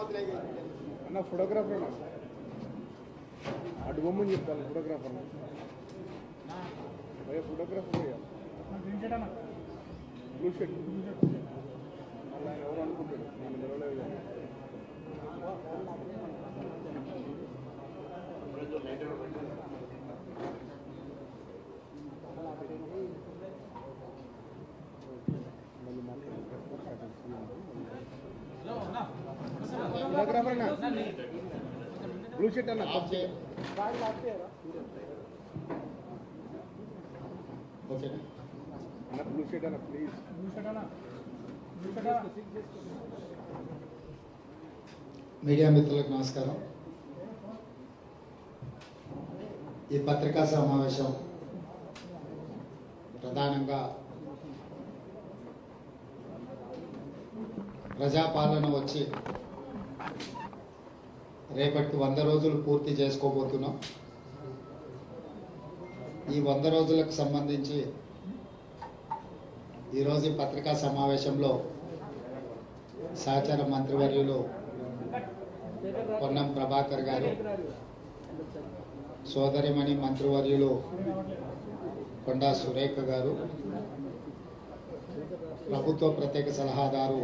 అన్న ఫోటోగ్రాఫర్ అటు బొమ్మని చెప్తాను ఫోటోగ్రాఫర్ భయ్యా ఫోటోగ్రాఫర్ భయ్యా బ్లూ షర్ట్ అలా ఎవరు అనుకుంటాడు నేను నిలవలేదు ఫోటోగ్రాఫర్ అన్న బ్లూ షర్ట్ అన్న అన్న బ్లూ షర్ట్ అన్న ప్లీజ్ మీడియా మిత్రులకు నమస్కారం. ఈ పత్రికా సమావేశం ప్రధానంగా ప్రజాపాలన వచ్చి రేపటికి 100 రోజులు పూర్తి చేసుకోబోతున్నాం. ఈ 100 రోజులకు సంబంధించి ఈరోజు ఈ పత్రికా సమావేశంలో సహచార మంత్రివర్యులు పొన్నం ప్రభాకర్ గారు, సోదరిమణి మంత్రివర్యులు కొండా సురేఖ గారు, ప్రభుత్వ ప్రత్యేక సలహాదారు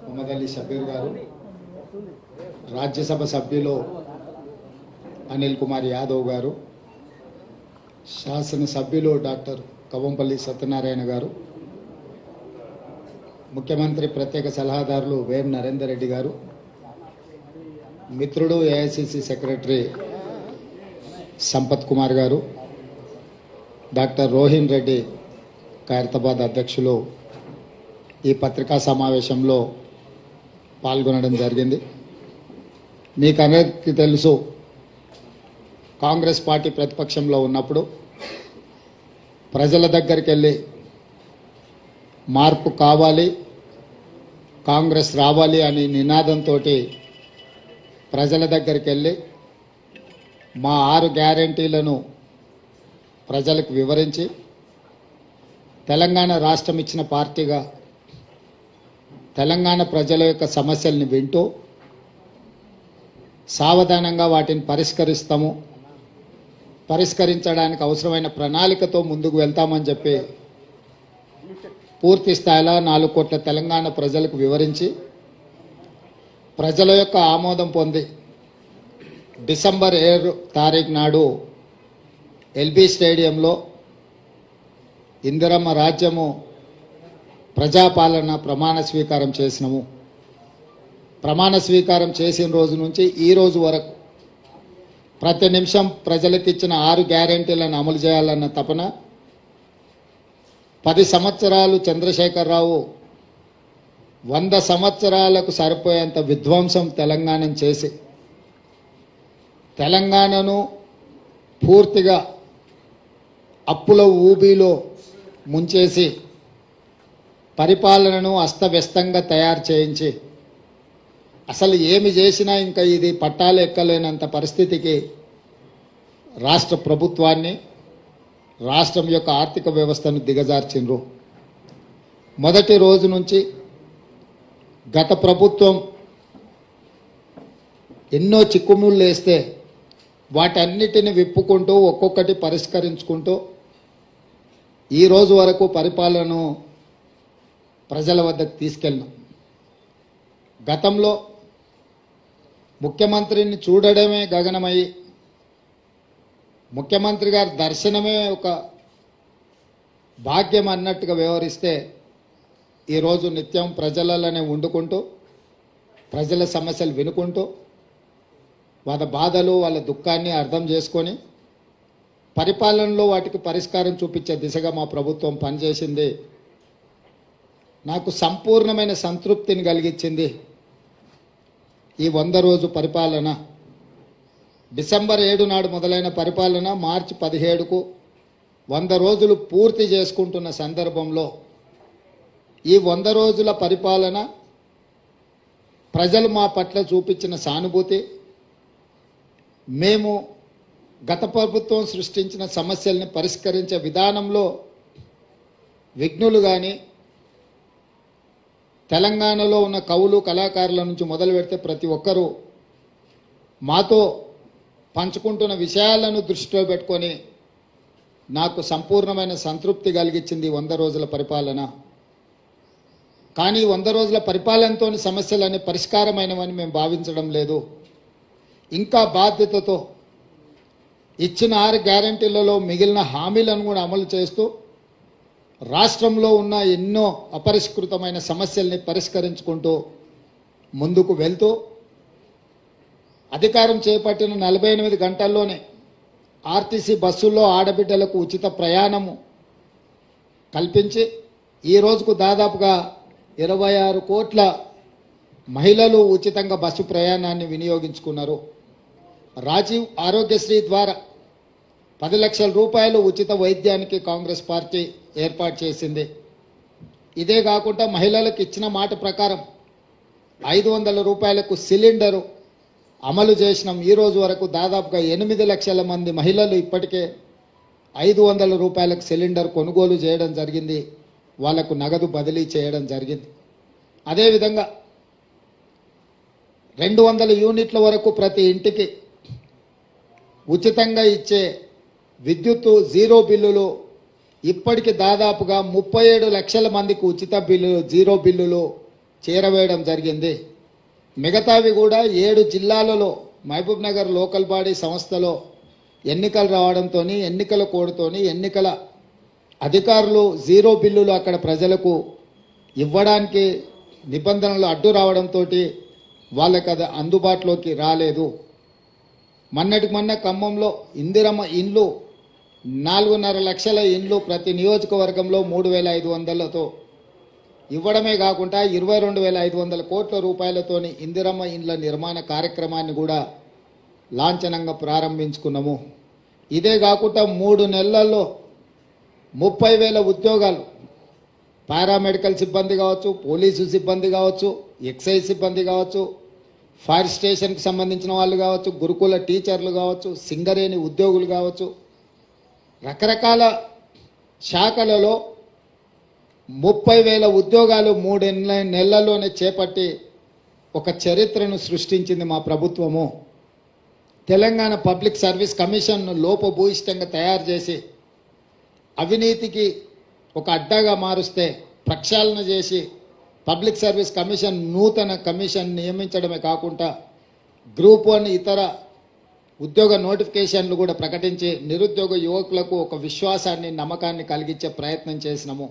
మొహమ్మద్ అలీ షబీర్ గారు, రాజ్యసభ సభ్యులు అనిల్ కుమార్ యాదవ్ గారు, శాసనసభ్యులు డాక్టర్ కవంపల్లి సత్యనారాయణ గారు, ముఖ్యమంత్రి ప్రత్యేక సలహాదారులు వేం నరేందర్ రెడ్డి గారు, మిత్రుడు ఏఐసిసి సెక్రటరీ సంపత్ కుమార్ గారు, డాక్టర్ రోహిన్ రెడ్డి ఖైరతాబాద్ అధ్యక్షులు ఈ పత్రికా సమావేశంలో పాల్గొనడం జరిగింది. మీకు అందరికీ తెలుసు, కాంగ్రెస్ పార్టీ ప్రతిపక్షంలో ఉన్నప్పుడు ప్రజల దగ్గరికి వెళ్ళి మార్పు కావాలి, కాంగ్రెస్ రావాలి అని నినాదంతో ప్రజల దగ్గరికి వెళ్ళి మా 6 గ్యారెంటీలను ప్రజలకు వివరించి తెలంగాణ రాష్ట్రం ఇచ్చిన పార్టీగా తెలంగాణ ప్రజల యొక్క సమస్యల్ని వింటూ సావధానంగా వాటిని పరిష్కరించడానికి అవసరమైన ప్రణాళికతో ముందుకు వెళ్తామని చెప్పి పూర్తి స్థాయిలో 4 కోట్ల తెలంగాణ ప్రజలకు వివరించి ప్రజల యొక్క ఆమోదం పొంది డిసెంబర్ 7 తారీఖు నాడు ఎల్బీ స్టేడియంలో ఇందిరమ్మ రాజ్యము ప్రజాపాలన ప్రమాణ స్వీకారం చేసినాము. ప్రమాణ స్వీకారం చేసిన రోజు నుంచి ఈ రోజు వరకు ప్రతి నిమిషం ప్రజలకు ఇచ్చిన 6 గ్యారెంటీలను అమలు చేయాలన్న తపన, 10 సంవత్సరాలు చంద్రశేఖరరావు 100 సంవత్సరాలకు సరిపోయేంత విధ్వంసం తెలంగాణను చేసి తెలంగాణను పూర్తిగా అప్పుల ఊబిలో ముంచేసి పరిపాలనను అస్తవ్యస్తంగా తయారు చేయించి అసలు ఏమి చేసినా ఇంకా ఇది పట్టాలు ఎక్కలేనంత పరిస్థితికి రాష్ట్ర ప్రభుత్వాన్ని, రాష్ట్రం యొక్క ఆర్థిక వ్యవస్థను దిగజార్చిండ్రు. మొదటి రోజు నుంచి గత ప్రభుత్వం ఎన్నో చిక్కుముళ్ళు వేస్తే వాటన్నిటిని విప్పుకుంటూ ఒక్కొక్కటి పరిష్కరించుకుంటూ ఈ రోజు వరకు పరిపాలనను ప్రజల వద్దకు తీసుకెళ్ళినాం. గతంలో ముఖ్యమంత్రిని చూడడమే గగనమయ్యి ముఖ్యమంత్రి గారి దర్శనమే ఒక భాగ్యం అన్నట్టుగా వ్యవహరిస్తే ఈరోజు నిత్యం ప్రజలలోనే వండుకుంటూ ప్రజల సమస్యలు వినుకుంటూ వాళ్ళ బాధలు వాళ్ళ దుఃఖాన్ని అర్థం చేసుకొని పరిపాలనలో వాటికి పరిష్కారం చూపించే దిశగా మా ప్రభుత్వం పనిచేసింది. నాకు సంపూర్ణమైన సంతృప్తిని కలిగించింది ఈ 100 రోజు పరిపాలన. డిసెంబర్ 7 నాడు మొదలైన పరిపాలన మార్చి 17కు 100 రోజులు పూర్తి చేసుకుంటున్న సందర్భంలో ఈ 100 రోజుల పరిపాలన ప్రజలు మా పట్ల చూపించిన సానుభూతి, మేము గత ప్రభుత్వం సృష్టించిన సమస్యల్ని పరిష్కరించే విధానంలో విఘ్నులు కానీ తెలంగాణలో ఉన్న కవులు కళాకారుల నుంచి మొదలు పెడితే ప్రతి ఒక్కరూ మాతో పంచుకుంటున్న విషయాలను దృష్టిలో పెట్టుకొని నాకు సంపూర్ణమైన సంతృప్తి కలిగించింది 100 రోజుల పరిపాలన. కానీ 100 రోజుల పరిపాలనతోని సమస్యలన్నీ పరిష్కారమైనవని మేము భావించడం లేదు. ఇంకా బాధ్యతతో ఇచ్చిన 6 గ్యారంటీలలో మిగిలిన హామీలను కూడా అమలు చేస్తూ రాష్ట్రంలో ఉన్న ఎన్నో అపరిష్కృతమైన సమస్యల్ని పరిష్కరించుకుంటూ ముందుకు వెళ్తూ అధికారం చేపట్టిన 48 గంటల్లోనే ఆర్టీసీ బస్సుల్లో ఆడబిడ్డలకు ఉచిత ప్రయాణము కల్పించి ఈ రోజుకు దాదాపుగా 26 కోట్ల మహిళలు ఉచితంగా బస్సు ప్రయాణాన్ని వినియోగించుకున్నారు. రాజీవ్ ఆరోగ్యశ్రీ ద్వారా 10 లక్షల రూపాయలు ఉచిత వైద్యానికి కాంగ్రెస్ పార్టీ ఏర్పాటు చేసింది. ఇదే కాకుండా మహిళలకు ఇచ్చిన మాట ప్రకారం 500 రూపాయలకు సిలిండరు అమలు చేసినాం. ఈ రోజు వరకు దాదాపుగా 8 లక్షల మంది మహిళలు ఇప్పటికే 500 రూపాయలకు సిలిండర్ కొనుగోలు చేయడం జరిగింది. వాళ్లకు నగదు బదిలీ చేయడం జరిగింది. అదేవిధంగా 200 యూనిట్ల వరకు ప్రతి ఇంటికి ఉచితంగా ఇచ్చే విద్యుత్తు జీరో బిల్లులు ఇప్పటికి దాదాపుగా 37 లక్షల మందికి ఉచిత బిల్లులు జీరో బిల్లులు చేరవేయడం జరిగింది. మిగతావి కూడా 7 జిల్లాలలో మహబూబ్ నగర్ లోకల్ బాడీ సంస్థలో ఎన్నికలు రావడంతో ఎన్నికల కోడ్తోని ఎన్నికల అధికారులు జీరో బిల్లులు అక్కడ ప్రజలకు ఇవ్వడానికి నిబంధనలు అడ్డు రావడంతో వాళ్ళకి అది అందుబాటులోకి రాలేదు. మొన్నటికి మొన్న ఖమ్మంలో ఇందిరమ్మ ఇండ్లు 4.5 లక్షల ఇండ్లు ప్రతి నియోజకవర్గంలో 3,500తో ఇవ్వడమే కాకుండా 22,500 కోట్ల రూపాయలతోని ఇందిరమ్మ ఇండ్ల నిర్మాణ కార్యక్రమాన్ని కూడా లాంఛనంగా ప్రారంభించుకున్నాము. ఇదే కాకుండా 3 నెలల్లో 30,000 ఉద్యోగాలు పారామెడికల్ సిబ్బంది కావచ్చు, పోలీసు సిబ్బంది కావచ్చు, ఎక్సైజ్ సిబ్బంది కావచ్చు, ఫైర్ స్టేషన్కి సంబంధించిన వాళ్ళు కావచ్చు, గురుకుల టీచర్లు కావచ్చు, సింగరేణి ఉద్యోగులు కావచ్చు, రకరకాల శాఖలలో 30,000 ఉద్యోగాలు 3 నెలల్లోనే చేపట్టి ఒక చరిత్రను సృష్టించింది మా ప్రభుత్వము. తెలంగాణ పబ్లిక్ సర్వీస్ కమిషన్ను లోపభూయిష్టంగా తయారు చేసి అవినీతికి ఒక అడ్డాగా మారుస్తే ప్రక్షాళన చేసి పబ్లిక్ సర్వీస్ కమిషన్ నూతన కమిషన్ నియమించడమే కాకుండా గ్రూప్ 1 ఇతర ఉద్యోగ నోటిఫికేషన్లు కూడా ప్రకటించి నిరుద్యోగ యువకులకు ఒక విశ్వాసాన్ని నమ్మకాన్ని కలిగించే ప్రయత్నం చేసినాము.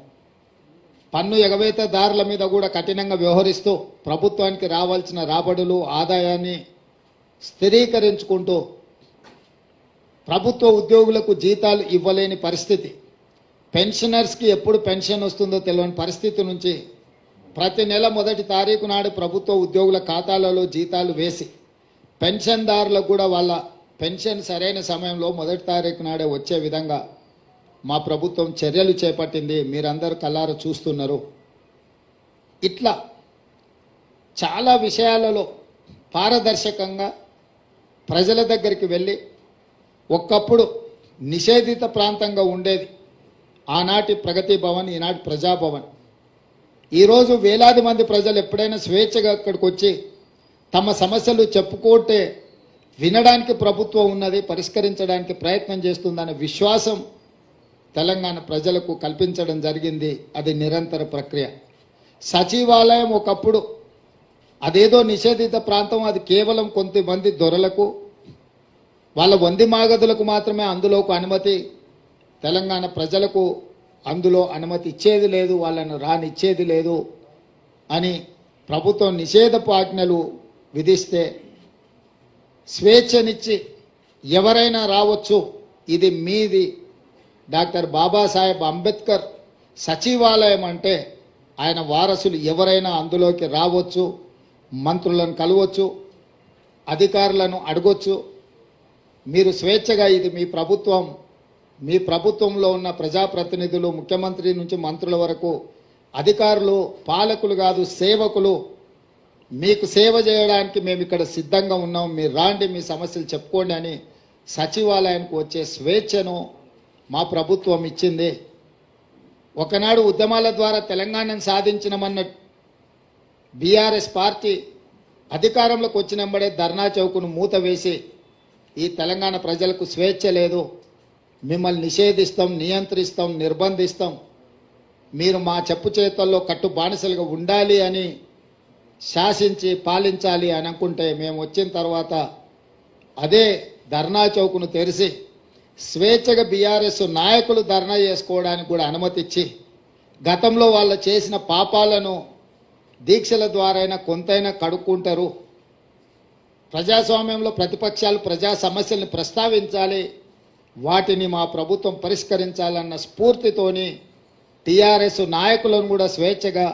పన్ను ఎగవేతదారుల మీద కూడా కఠినంగా వ్యవహరిస్తూ ప్రభుత్వానికి రావాల్సిన రాబడులు ఆదాయాన్ని స్థిరీకరించుకుంటూ ప్రభుత్వ ఉద్యోగులకు జీతాలు ఇవ్వలేని పరిస్థితి, పెన్షనర్స్కి ఎప్పుడు పెన్షన్ వస్తుందో తెలియని పరిస్థితి నుంచి ప్రతి నెల 1వ తారీఖు నాడు ప్రభుత్వ ఉద్యోగుల ఖాతాలలో జీతాలు వేసి పెన్షన్దారులకు కూడా వాళ్ళ పెన్షన్ సరైన సమయంలో 1వ తారీఖు నాడే వచ్చే విధంగా మా ప్రభుత్వం చర్యలు చేపట్టింది. మీరందరూ కళ్ళారా చూస్తున్నారు. ఇట్లా చాలా విషయాలలో పారదర్శకంగా ప్రజల దగ్గరికి వెళ్ళి ఒకప్పుడు నిషేధిత ప్రాంతంగా ఉండేది ఆనాటి ప్రగతి భవన్, ఈనాటి ప్రజాభవన్. ఈరోజు వేలాది మంది ప్రజలు ఎప్పుడైనా స్వేచ్ఛగా అక్కడికి వచ్చి తమ సమస్యలు చెప్పుకుంటే వినడానికి ప్రభుత్వం ఉన్నది, పరిష్కరించడానికి ప్రయత్నం చేస్తుందనే విశ్వాసం తెలంగాణ ప్రజలకు కల్పించడం జరిగింది. అది నిరంతర ప్రక్రియ. సచివాలయం ఒకప్పుడు అదేదో నిషేధిత ప్రాంతం, అది కేవలం కొంతమంది దొరలకు వాళ్ళ వంది మాగదులకు మాత్రమే అందులోకి అనుమతి, తెలంగాణ ప్రజలకు అందులో అనుమతి ఇచ్చేది లేదు, వాళ్ళను రానిచ్చేది లేదు అని ప్రభుత్వం నిషేధపు ఆజ్ఞలు విధిస్తే స్వేచ్ఛనిచ్చి ఎవరైనా రావచ్చు, ఇది మీది, డాక్టర్ బాబాసాహెబ్ అంబేద్కర్ సచివాలయం అంటే ఆయన వారసులు ఎవరైనా అందులోకి రావచ్చు, మంత్రులను కలవచ్చు, అధికారులను అడగొచ్చు, మీరు స్వేచ్ఛగా, ఇది మీ ప్రభుత్వం, మీ ప్రభుత్వంలో ఉన్న ప్రజాప్రతినిధులు ముఖ్యమంత్రి నుంచి మంత్రుల వరకు అధికారులు పాలకులు కాదు, సేవకులు, మీకు సేవ చేయడానికి మేము ఇక్కడ సిద్ధంగా ఉన్నాం, మీరు రాండి, మీ సమస్యలు చెప్పుకోండి అని సచివాలయానికి వచ్చే స్వేచ్ఛను మా ప్రభుత్వం ఇచ్చింది. ఒకనాడు ఉద్యమాల ద్వారా తెలంగాణను సాధించినమన్న బీఆర్ఎస్ పార్టీ అధికారంలోకి వచ్చినంబడే ధర్నా చౌక్ను మూత వేసి ఈ తెలంగాణ ప్రజలకు స్వేచ్ఛ లేదు, మిమ్మల్ని నిషేధిస్తాం, నియంత్రిస్తాం, నిర్బంధిస్తాం, మీరు మా చెప్పు చేతుల్లో కట్టు బానిసలుగా ఉండాలి అని శాసించి పాలించాలి అని అనుకుంటే మేము వచ్చిన తర్వాత అదే ధర్నా చౌక్ను తెరిచి స్వేచ్ఛగా బీఆర్ఎస్ నాయకులు ధర్నా చేసుకోవడానికి కూడా అనుమతి ఇచ్చి గతంలో వాళ్ళు చేసిన పాపాలను దీక్షల ద్వారా కొంతైనా కడుక్కుంటారు, ప్రజాస్వామ్యంలో ప్రతిపక్షాలు ప్రజా సమస్యల్ని ప్రస్తావించాలి, వాటిని మా ప్రభుత్వం పరిష్కరించాలన్న స్ఫూర్తితోని టీఆర్ఎస్ నాయకులను కూడా స్వేచ్ఛగా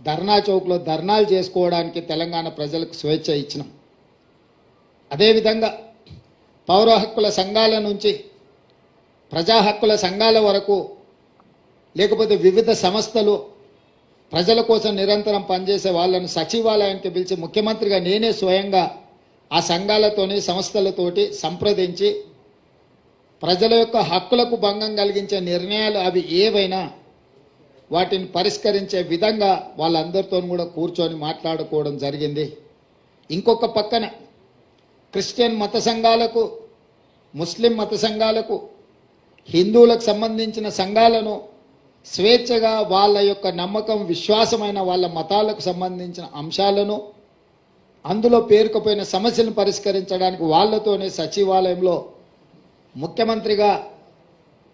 ధర్నా చౌక్లో ధర్నాలు చేసుకోవడానికి తెలంగాణ ప్రజలకు స్వేచ్ఛ ఇచ్చినాం. అదేవిధంగా పౌర హక్కుల సంఘాల నుంచి ప్రజా హక్కుల సంఘాల వరకు, లేకపోతే వివిధ సంస్థలు ప్రజల కోసం నిరంతరం పనిచేసే వాళ్ళను సచివాలయానికి పిలిచి ముఖ్యమంత్రిగా నేనే స్వయంగా ఆ సంఘాలతోని సంస్థలతోటి సంప్రదించి ప్రజల యొక్క హక్కులకు భంగం కలిగించే నిర్ణయాలు అవి ఏవైనా వాటిని పరిష్కరించే విధంగా వాళ్ళందరితో కూడా కూర్చొని మాట్లాడుకోవడం జరిగింది. ఇంకొక పక్కన క్రిస్టియన్ మత సంఘాలకు, ముస్లిం మత సంఘాలకు, హిందువులకు సంబంధించిన సంఘాలను స్వేచ్ఛగా వాళ్ళ యొక్క నమ్మకం, విశ్వాసమైన వాళ్ళ మతాలకు సంబంధించిన అంశాలను, అందులో పేరుకుపోయిన సమస్యలను పరిష్కరించడానికి వాళ్ళతోనే సచివాలయంలో ముఖ్యమంత్రిగా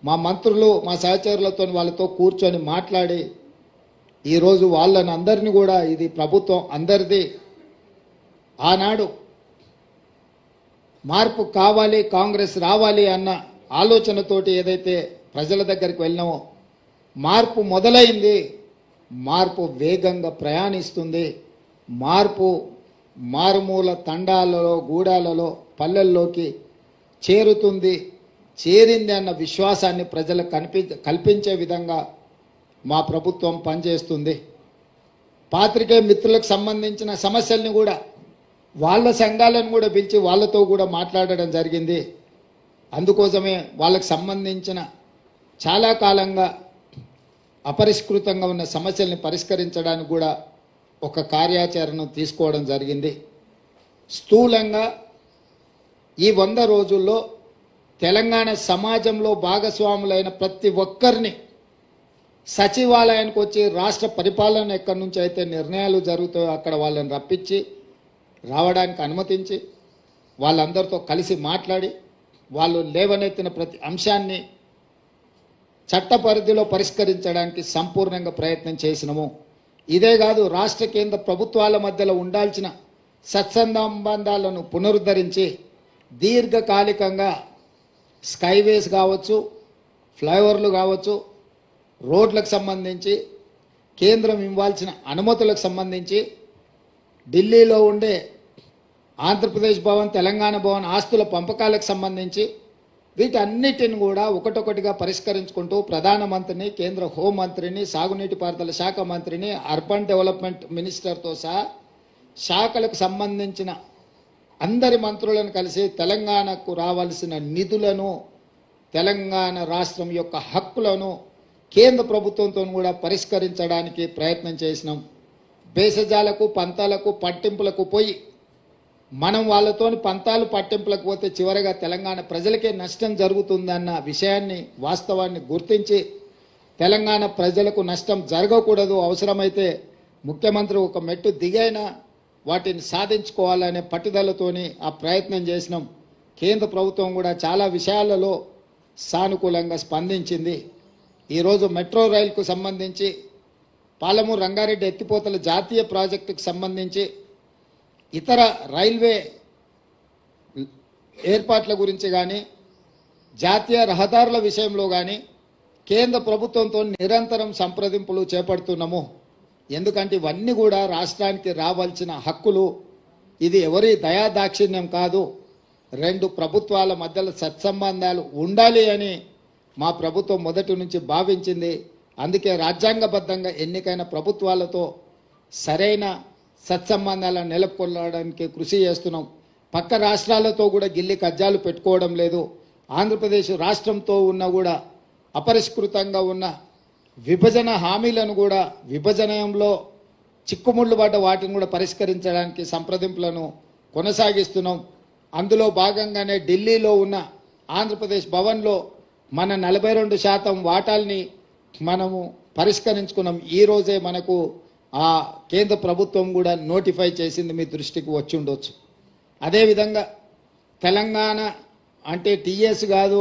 మా మంత్రులు, మా సహచరులతో వాళ్ళతో కూర్చొని మాట్లాడి ఈరోజు వాళ్ళని అందరినీ కూడా ఇది ప్రభుత్వం అందరిది, ఆనాడు మార్పు కావాలి, కాంగ్రెస్ రావాలి అన్న ఆలోచనతోటి ఏదైతే ప్రజల దగ్గరికి వెళ్ళినామో మార్పు మొదలైంది, మార్పు వేగంగా ప్రయాణిస్తుంది, మార్పు మారుమూల తండాలలో, గూడాలలో, పల్లెల్లోకి చేరుతుంది, చేరింది అన్న విశ్వాసాన్ని ప్రజలకు కల్పించే విధంగా మా ప్రభుత్వం పనిచేస్తుంది. పాత్రికేయ మిత్రులకు సంబంధించిన సమస్యల్ని కూడా వాళ్ళ సంఘాలను కూడా పిలిచి వాళ్ళతో కూడా మాట్లాడడం జరిగింది. అందుకోసమే వాళ్ళకు సంబంధించిన చాలా కాలంగా అపరిష్కృతంగా ఉన్న సమస్యల్ని పరిష్కరించడానికి కూడా ఒక కార్యాచరణను తీసుకోవడం జరిగింది. స్థూలంగా ఈ 100 రోజుల్లో తెలంగాణ సమాజంలో భాగస్వాములైన ప్రతి ఒక్కరిని సచివాలయానికి వచ్చి రాష్ట్ర పరిపాలన ఎక్కడి నుంచి అయితే నిర్ణయాలు జరుగుతాయో అక్కడ వాళ్ళని రప్పించి రావడానికి అనుమతించి వాళ్ళందరితో కలిసి మాట్లాడి వాళ్ళు లేవనెత్తిన ప్రతి అంశాన్ని చట్ట పరిధిలో పరిష్కరించడానికి సంపూర్ణంగా ప్రయత్నం చేసినాము. ఇదే కాదు, రాష్ట్ర కేంద్ర ప్రభుత్వాల మధ్యలో ఉండాల్సిన సత్సంబంధాలను పునరుద్ధరించి దీర్ఘకాలికంగా స్కైవేస్ కావచ్చు, ఫ్లైఓవర్లు కావచ్చు, రోడ్లకు సంబంధించి కేంద్రం ఇవ్వాల్సిన అనుమతులకు సంబంధించి ఢిల్లీలో ఉండే ఆంధ్రప్రదేశ్ భవన్, తెలంగాణ భవన్ ఆస్తుల పంపకాలకు సంబంధించి వీటన్నిటిని కూడా ఒకటొకటిగా పరిష్కరించుకుంటూ ప్రధానమంత్రిని, కేంద్ర హోంమంత్రిని, సాగునీటి పారుదల శాఖ మంత్రిని, అర్బన్ డెవలప్మెంట్ మినిస్టర్తో సహా శాఖలకు సంబంధించిన అందరి మంత్రులను కలిసి తెలంగాణకు రావాల్సిన నిధులను, తెలంగాణ రాష్ట్రం యొక్క హక్కులను కేంద్ర ప్రభుత్వంతో కూడా పరిష్కరించడానికి ప్రయత్నం చేసినాం. భేషజాలకు, పంతాలకు, పట్టింపులకు పోయి మనం వాళ్ళతోని పంతాలు పట్టింపులకు పోతే చివరిగా తెలంగాణ ప్రజలకే నష్టం జరుగుతుందన్న విషయాన్ని, వాస్తవాన్ని గుర్తించి తెలంగాణ ప్రజలకు నష్టం జరగకూడదు, అవసరమైతే ముఖ్యమంత్రి ఒక మెట్టు దిగైనా వాటిని సాధించుకోవాలనే పట్టుదలతోని ఆ ప్రయత్నం చేసినాం. కేంద్ర ప్రభుత్వం కూడా చాలా విషయాలలో సానుకూలంగా స్పందించింది. ఈరోజు మెట్రో రైలుకు సంబంధించి, పాలమూరు రంగారెడ్డి ఎత్తిపోతల జాతీయ ప్రాజెక్టుకు సంబంధించి, ఇతర రైల్వే ఏర్పాట్ల గురించి కానీ, జాతీయ రహదారుల విషయంలో కానీ కేంద్ర ప్రభుత్వంతో నిరంతరం సంప్రదింపులు చేపడుతున్నాము. ఎందుకంటే ఇవన్నీ కూడా రాష్ట్రానికి రావాల్సిన హక్కులు. ఇది ఎవరి దయాదాక్షిణ్యం కాదు, 2 ప్రభుత్వాల మధ్యలో సత్సంబంధాలు ఉండాలి అని మా ప్రభుత్వం మొదటి నుంచి భావించింది. అందుకే రాజ్యాంగబద్ధంగా ఎన్నికైన ప్రభుత్వాలతో సరైన సత్సంబంధాలను నెలకొల్పడానికి కృషి చేస్తున్నాం. పక్క రాష్ట్రాలతో కూడా గిల్లి కజ్జాలు పెట్టుకోవడం లేదు. ఆంధ్రప్రదేశ్ రాష్ట్రంతో ఉన్న కూడా అపరిష్కృతంగా ఉన్న విభజన హామీలను కూడా విభజనలో చిక్కుముళ్ళు పడ్డ వాటిని కూడా పరిష్కరించడానికి సంప్రదింపులను కొనసాగిస్తున్నాం. అందులో భాగంగానే ఢిల్లీలో ఉన్న ఆంధ్రప్రదేశ్ భవన్లో మన 42% వాటాల్ని మనము పరిష్కరించుకున్నాం. ఈ రోజే మనకు ఆ కేంద్ర ప్రభుత్వం కూడా నోటిఫై చేసింది, మీ దృష్టికి వచ్చి ఉండొచ్చు. అదేవిధంగా తెలంగాణ అంటే టీఎస్ కాదు,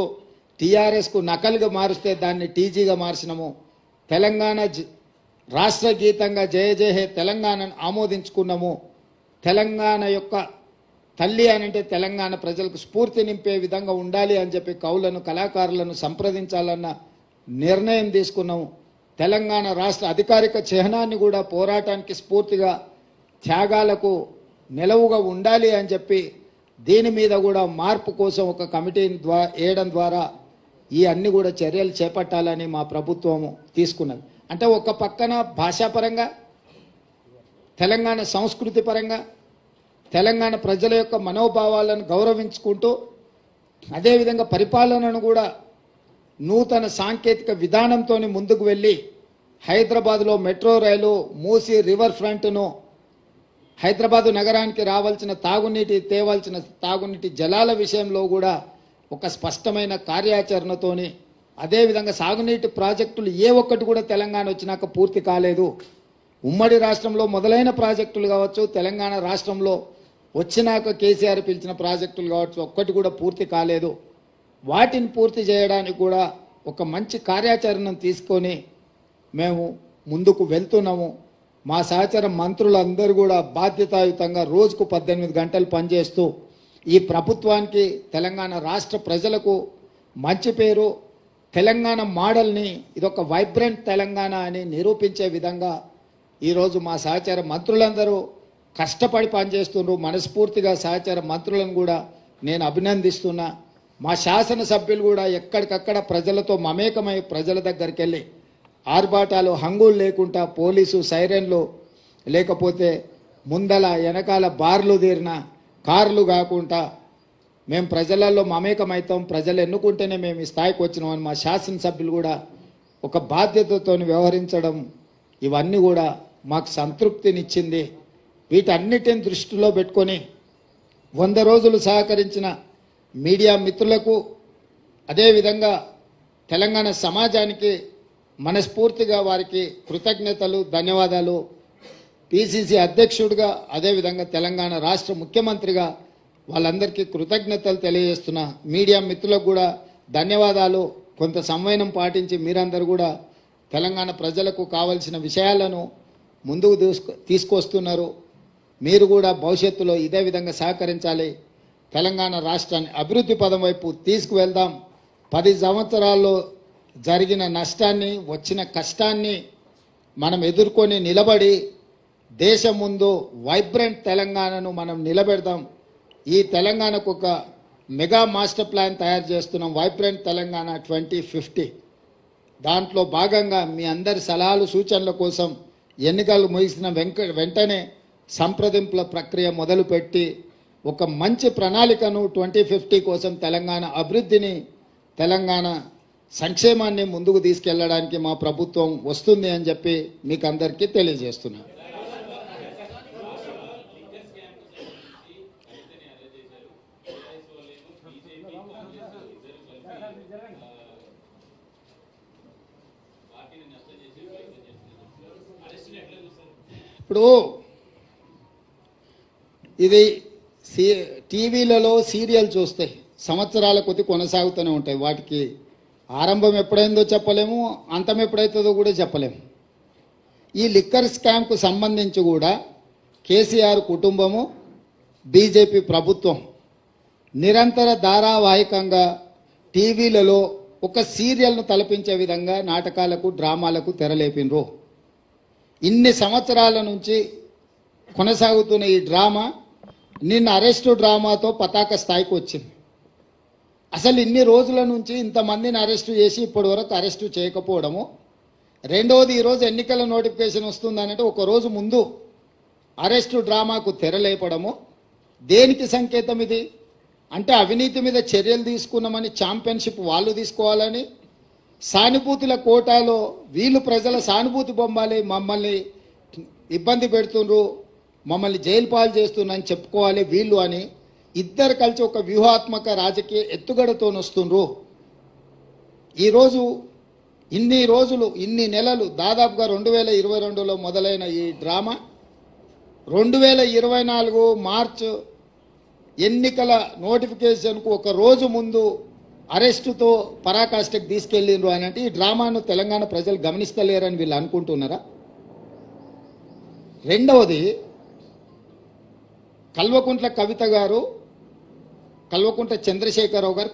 టీఆర్ఎస్కు నకలుగా మారిస్తే దాన్ని టీజీగా మార్చినాము. తెలంగాణ రాష్ట్ర గీతంగా జయ జయ హే తెలంగాణను ఆమోదించుకున్నాము. తెలంగాణ యొక్క తల్లి అని అంటే తెలంగాణ ప్రజలకు స్ఫూర్తి నింపే విధంగా ఉండాలి అని చెప్పి కవులను కళాకారులను సంప్రదించాలన్న నిర్ణయం తీసుకున్నాము. తెలంగాణ రాష్ట్ర అధికారిక చిహ్నాన్ని కూడా పోరాటానికి స్ఫూర్తిగా త్యాగాలకు నిలవుగా ఉండాలి అని చెప్పి దీని మీద కూడా మార్పు కోసం ఒక కమిటీని వేయడం ద్వారా ఈ అన్ని కూడా చర్యలు చేపట్టాలని మా ప్రభుత్వము తీసుకున్నది. అంటే ఒక పక్కన భాషాపరంగా, తెలంగాణ సంస్కృతి పరంగా, తెలంగాణ ప్రజల యొక్క మనోభావాలను గౌరవించుకుంటూ, అదేవిధంగా పరిపాలనను కూడా నూతన సాంకేతిక విధానంతో ముందుకు వెళ్ళి హైదరాబాద్లో మెట్రో రైలు, మూసీ రివర్ ఫ్రంట్ను, హైదరాబాదు నగరానికి రావాల్సిన తేవాల్సిన తాగునీటి జలాల విషయంలో కూడా ఒక స్పష్టమైన కార్యాచరణతోని, అదేవిధంగా సాగునీటి ప్రాజెక్టులు ఏ ఒక్కటి కూడా తెలంగాణ వచ్చినాక పూర్తి కాలేదు. ఉమ్మడి రాష్ట్రంలో మొదలైన ప్రాజెక్టులు కావచ్చు, తెలంగాణ రాష్ట్రంలో వచ్చినాక కేసీఆర్ పిలిచిన ప్రాజెక్టులు కావచ్చు, ఒక్కటి కూడా పూర్తి కాలేదు. వాటిని పూర్తి చేయడానికి కూడా ఒక మంచి కార్యాచరణను తీసుకొని మేము ముందుకు వెళ్తున్నాము. మా సహచర మంత్రులందరూ కూడా బాధ్యతాయుతంగా రోజుకు 18 గంటలు పనిచేస్తూ ఈ ప్రభుత్వానికి, తెలంగాణ రాష్ట్ర ప్రజలకు మంచి పేరు, తెలంగాణ మోడల్ని ఇదొక వైబ్రెంట్ తెలంగాణ అని నిరూపించే విధంగా ఈరోజు మా సహచర మంత్రులందరూ కష్టపడి పనిచేస్తున్నారు. మనస్ఫూర్తిగా సహచర మంత్రులను కూడా నేను అభినందిస్తున్నా. మా శాసనసభ్యులు కూడా ఎక్కడికక్కడ ప్రజలతో మమేకమై ప్రజల దగ్గరికి వెళ్ళి ఆర్భాటాలు హంగులు లేకుండా, పోలీసు సైరన్లు లేకపోతే ముందల వెనకాల బార్లు తీరిన కార్లు కాకుండా మేము ప్రజలలో మమేకమవుతాం, ప్రజలు ఎన్నుకుంటేనే మేము ఈ స్థాయికి వచ్చినామని మా శాసనసభ్యులు కూడా ఒక బాధ్యతతో వ్యవహరించడం, ఇవన్నీ కూడా మాకు సంతృప్తినిచ్చింది. వీటన్నిటిని దృష్టిలో పెట్టుకొని 100 రోజులు సహకరించిన మీడియా మిత్రులకు, అదేవిధంగా తెలంగాణ సమాజానికి మనస్ఫూర్తిగా వారికి కృతజ్ఞతలు, ధన్యవాదాలు. పిసిసి అధ్యక్షుడిగా, అదేవిధంగా తెలంగాణ రాష్ట్ర ముఖ్యమంత్రిగా వాళ్ళందరికీ కృతజ్ఞతలు తెలియజేస్తున్నా. మీడియా మిత్రులకు కూడా ధన్యవాదాలు. కొంత సంవయనం పాటించి మీరందరూ కూడా తెలంగాణ ప్రజలకు కావలసిన విషయాలను ముందుకు తీసుకొస్తున్నారు. మీరు కూడా భవిష్యత్తులో ఇదే విధంగా సహకరించాలి. తెలంగాణ రాష్ట్రాన్ని అభివృద్ధి పదం వైపు తీసుకువెళ్దాం. 10 సంవత్సరాల్లో జరిగిన నష్టాన్ని, వచ్చిన కష్టాన్ని మనం ఎదుర్కొని నిలబడి దేశం ముందు వైబ్రెంట్ తెలంగాణను మనం నిలబెడదాం. ఈ తెలంగాణకు ఒక మెగా మాస్టర్ ప్లాన్ తయారు చేస్తున్నాం, వైబ్రెంట్ తెలంగాణ 2050. దాంట్లో భాగంగా మీ అందరి సలహాలు సూచనల కోసం ఎన్నికలు ముగిసిన వెంటనే సంప్రదింపుల ప్రక్రియ మొదలుపెట్టి ఒక మంచి ప్రణాళికను 2050 కోసం తెలంగాణ అభివృద్ధిని, తెలంగాణ సంక్షేమాన్ని ముందుకు తీసుకెళ్లడానికి మా ప్రభుత్వం వస్తుంది అని చెప్పి మీకు అందరికీ తెలియజేస్తున్నాను. ఇప్పుడు ఇది టీవీలలో సీరియల్ చూస్తే సంవత్సరాల కొద్ది కొనసాగుతూనే ఉంటాయి. వాటికి ఆరంభం ఎప్పుడైందో చెప్పలేము, అంతం ఎప్పుడైతుందో కూడా చెప్పలేము. ఈ లిక్కర్ స్కామ్కు సంబంధించి కూడా కేసీఆర్ కుటుంబము, బీజేపీ ప్రభుత్వం నిరంతర ధారావాహికంగా టీవీలలో ఒక సీరియల్ను తలపించే విధంగా నాటకాలకు, డ్రామాలకు తెరలేపినరు. ఇన్ని సంవత్సరాల నుంచి కొనసాగుతున్న ఈ డ్రామా నిన్న అరెస్టు డ్రామాతో పతాక స్థాయికి వచ్చింది. అసలు ఇన్ని రోజుల నుంచి ఇంతమందిని అరెస్టు చేసి ఇప్పటి వరకు అరెస్టు చేయకపోవడము, రెండవది ఈరోజు ఎన్నికల నోటిఫికేషన్ వస్తుందనంటే ఒక రోజు ముందు అరెస్టు డ్రామాకు తెరలేపడము దేనికి సంకేతం ఇది? అంటే అవినీతి మీద చర్యలు తీసుకున్నామని ఛాంపియన్షిప్ వాళ్ళు తీసుకోవాలని, సానుభూతుల కోటాలో వీళ్ళు ప్రజల సానుభూతి బొమ్మాలి, మమ్మల్ని ఇబ్బంది పెడుతుండ్రు, మమ్మల్ని జైలు పాలు చేస్తున్నారని చెప్పుకోవాలి వీళ్ళు అని ఇద్దరు కలిసి ఒక వ్యూహాత్మక రాజకీయ ఎత్తుగడతో వస్తుండ్రు. ఈరోజు ఇన్ని రోజులు ఇన్ని నెలలు దాదాపుగా 2022లో మొదలైన ఈ డ్రామా 2024 మార్చ్ ఎన్నికల నోటిఫికేషన్కు ఒక రోజు ముందు అరెస్టుతో పరాకాష్ఠకు తీసుకెళ్ళిండ్రు అని అంటే ఈ డ్రామాను తెలంగాణ ప్రజలు గమనిస్తలేరని వీళ్ళు అనుకుంటున్నారా? రెండవది, కల్వకుంట్ల కవిత గారు, కల్వకుంట్ల చంద్రశేఖరరావు గారు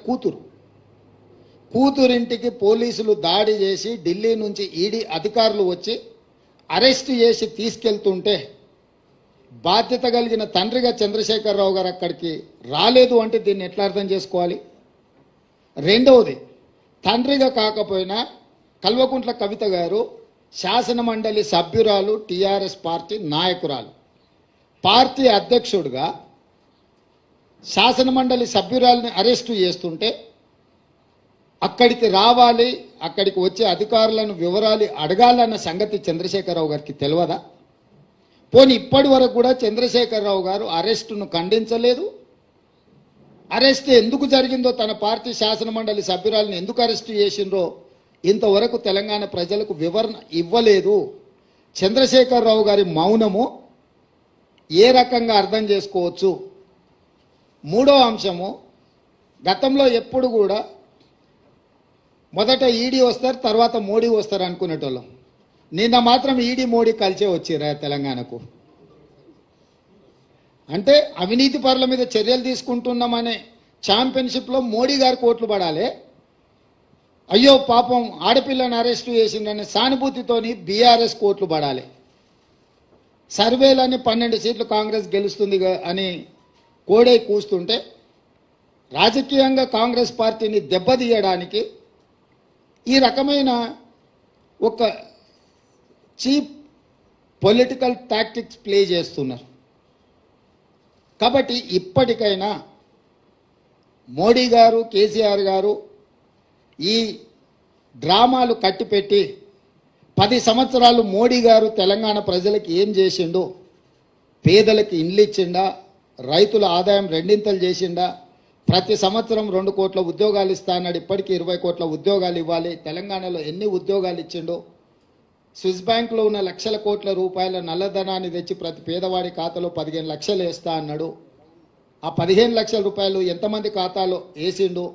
కూతురింటికి పోలీసులు దాడి చేసి ఢిల్లీ నుంచి ఈడీ అధికారులు వచ్చి అరెస్ట్ చేసి తీసుకెళ్తుంటే బాధ్యత కలిగిన తండ్రిగా చంద్రశేఖరరావు గారు అక్కడికి రాలేదు అంటే దీన్ని ఎట్లా అర్థం చేసుకోవాలి? రెండవది, తండ్రిగా కాకపోయినా కల్వకుంట్ల కవిత గారు శాసన మండలి సభ్యురాలు, టీఆర్ఎస్ పార్టీ నాయకురాలు, పార్టీ అధ్యక్షుడిగా శాసన మండలి సభ్యురాలని అరెస్టు చేస్తుంటే అక్కడికి రావాలి, అక్కడికి వచ్చే అధికారులను వివరాలు అడగాలన్న సంగతి చంద్రశేఖరరావు గారికి తెలియదా? పోనీ ఇప్పటి వరకు కూడా చంద్రశేఖరరావు గారు అరెస్టును ఖండించలేదు. అరెస్ట్ ఎందుకు జరిగిందో, తన పార్టీ శాసన మండలి సభ్యురాలను ఎందుకు అరెస్టు చేసిండ్రో ఇంతవరకు తెలంగాణ ప్రజలకు వివరణ ఇవ్వలేదు. చంద్రశేఖరరావు గారి మౌనము ఏ రకంగా అర్థం చేసుకోవచ్చు? మూడో అంశము, గతంలో ఎప్పుడు కూడా మొదట ఈడీ వస్తారు, తర్వాత మోడీ వస్తారు అనుకునేటోళ్ళం. నిన్న మాత్రం ఈడీ మోడీ కలిసే వచ్చిరా తెలంగాణకు. అంటే అవినీతి పరుల మీద చర్యలు తీసుకుంటున్నామనే ఛాంపియన్షిప్లో మోడీ గారు కోట్లు పడాలి, అయ్యో పాపం ఆడపిల్లని అరెస్టు చేసిండని సానుభూతితోని బీఆర్ఎస్ కోట్లు పడాలి. సర్వేలని 12 సీట్లు కాంగ్రెస్ గెలుస్తుంది అని కోడై కూస్తుంటే రాజకీయంగా కాంగ్రెస్ పార్టీని దెబ్బతీయడానికి ఈ రకమైన ఒక చీప్ పొలిటికల్ టాక్టిక్స్ ప్లే చేస్తున్నారు. కాబట్టి ఇప్పటికైనా మోడీ గారు, కేసీఆర్ గారు ఈ డ్రామాలు కట్టిపెట్టి 10 సంవత్సరాలు మోడీ గారు తెలంగాణ ప్రజలకు ఏం చేసిండో, పేదలకు ఇండ్లు ఇచ్చిండా, రైతుల ఆదాయం రెండింతలు చేసిండా, ప్రతి సంవత్సరం 2 కోట్ల ఉద్యోగాలు ఇస్తా అన్నాడు, ఇప్పటికీ 20 కోట్ల ఉద్యోగాలు ఇవ్వాలి, తెలంగాణలో ఎన్ని ఉద్యోగాలు ఇచ్చిండో, స్విస్ బ్యాంకులో ఉన్న లక్షల కోట్ల రూపాయల నల్లధనాన్ని తెచ్చి ప్రతి పేదవాడి ఖాతాలో 15 లక్షలు వేస్తా అన్నాడు. ఆ 15 లక్షల రూపాయలు ఎంతమంది ఖాతాలో వేసిండు?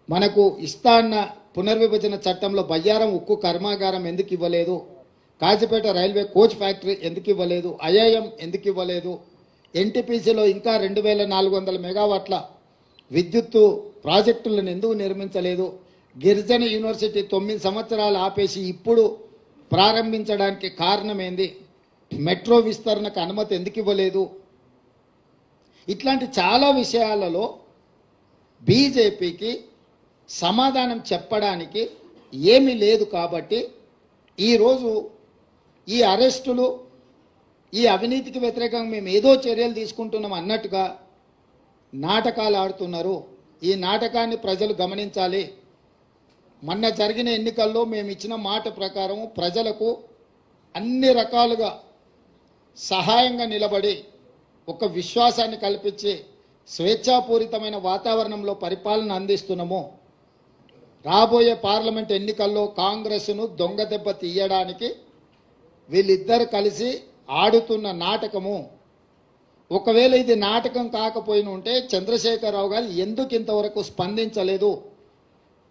మనకు ఇస్తా అన్న పునర్విభజన చట్టంలో బయ్యారం ఉక్కు కర్మాగారం ఎందుకు ఇవ్వలేదు? కాజీపేట రైల్వే కోచ్ ఫ్యాక్టరీ ఎందుకు ఇవ్వలేదు? ఐఐఎం ఎందుకు ఇవ్వలేదు? ఎన్టీపీసీలో ఇంకా 2400 మెగావాట్ల విద్యుత్తు ప్రాజెక్టులను ఎందుకు నిర్మించలేదు? గిరిజన యూనివర్సిటీ 9 సంవత్సరాలు ఆపేసి ఇప్పుడు ప్రారంభించడానికి కారణం ఏంది? మెట్రో విస్తరణకు అనుమతి ఎందుకు ఇవ్వలేదు? ఇట్లాంటి చాలా విషయాలలో బీజేపీకి సమాధానం చెప్పడానికి ఏమీ లేదు. కాబట్టి ఈరోజు ఈ అరెస్టులు, ఈ అవినీతికి వ్యతిరేకంగా మేము ఏదో చర్యలు తీసుకుంటున్నాం అన్నట్టుగా నాటకాలు ఆడుతున్నారు. ఈ నాటకాన్ని ప్రజలు గమనించాలి. మొన్న జరిగిన ఎన్నికల్లో మేము ఇచ్చిన మాట ప్రకారం ప్రజలకు అన్ని రకాలుగా సహాయంగా నిలబడి ఒక విశ్వాసాన్ని కల్పించి స్వేచ్ఛాపూరితమైన వాతావరణంలో పరిపాలన అందిస్తున్నాము. రాబోయే పార్లమెంట్ ఎన్నికల్లో కాంగ్రెస్ను దొంగ దెబ్బ తీయడానికి వీళ్ళిద్దరు కలిసి ఆడుతున్న నాటకము. ఒకవేళ ఇది నాటకం కాకపోయిన ఉంటే చంద్రశేఖరరావు గారు ఎందుకు ఇంతవరకు స్పందించలేదు?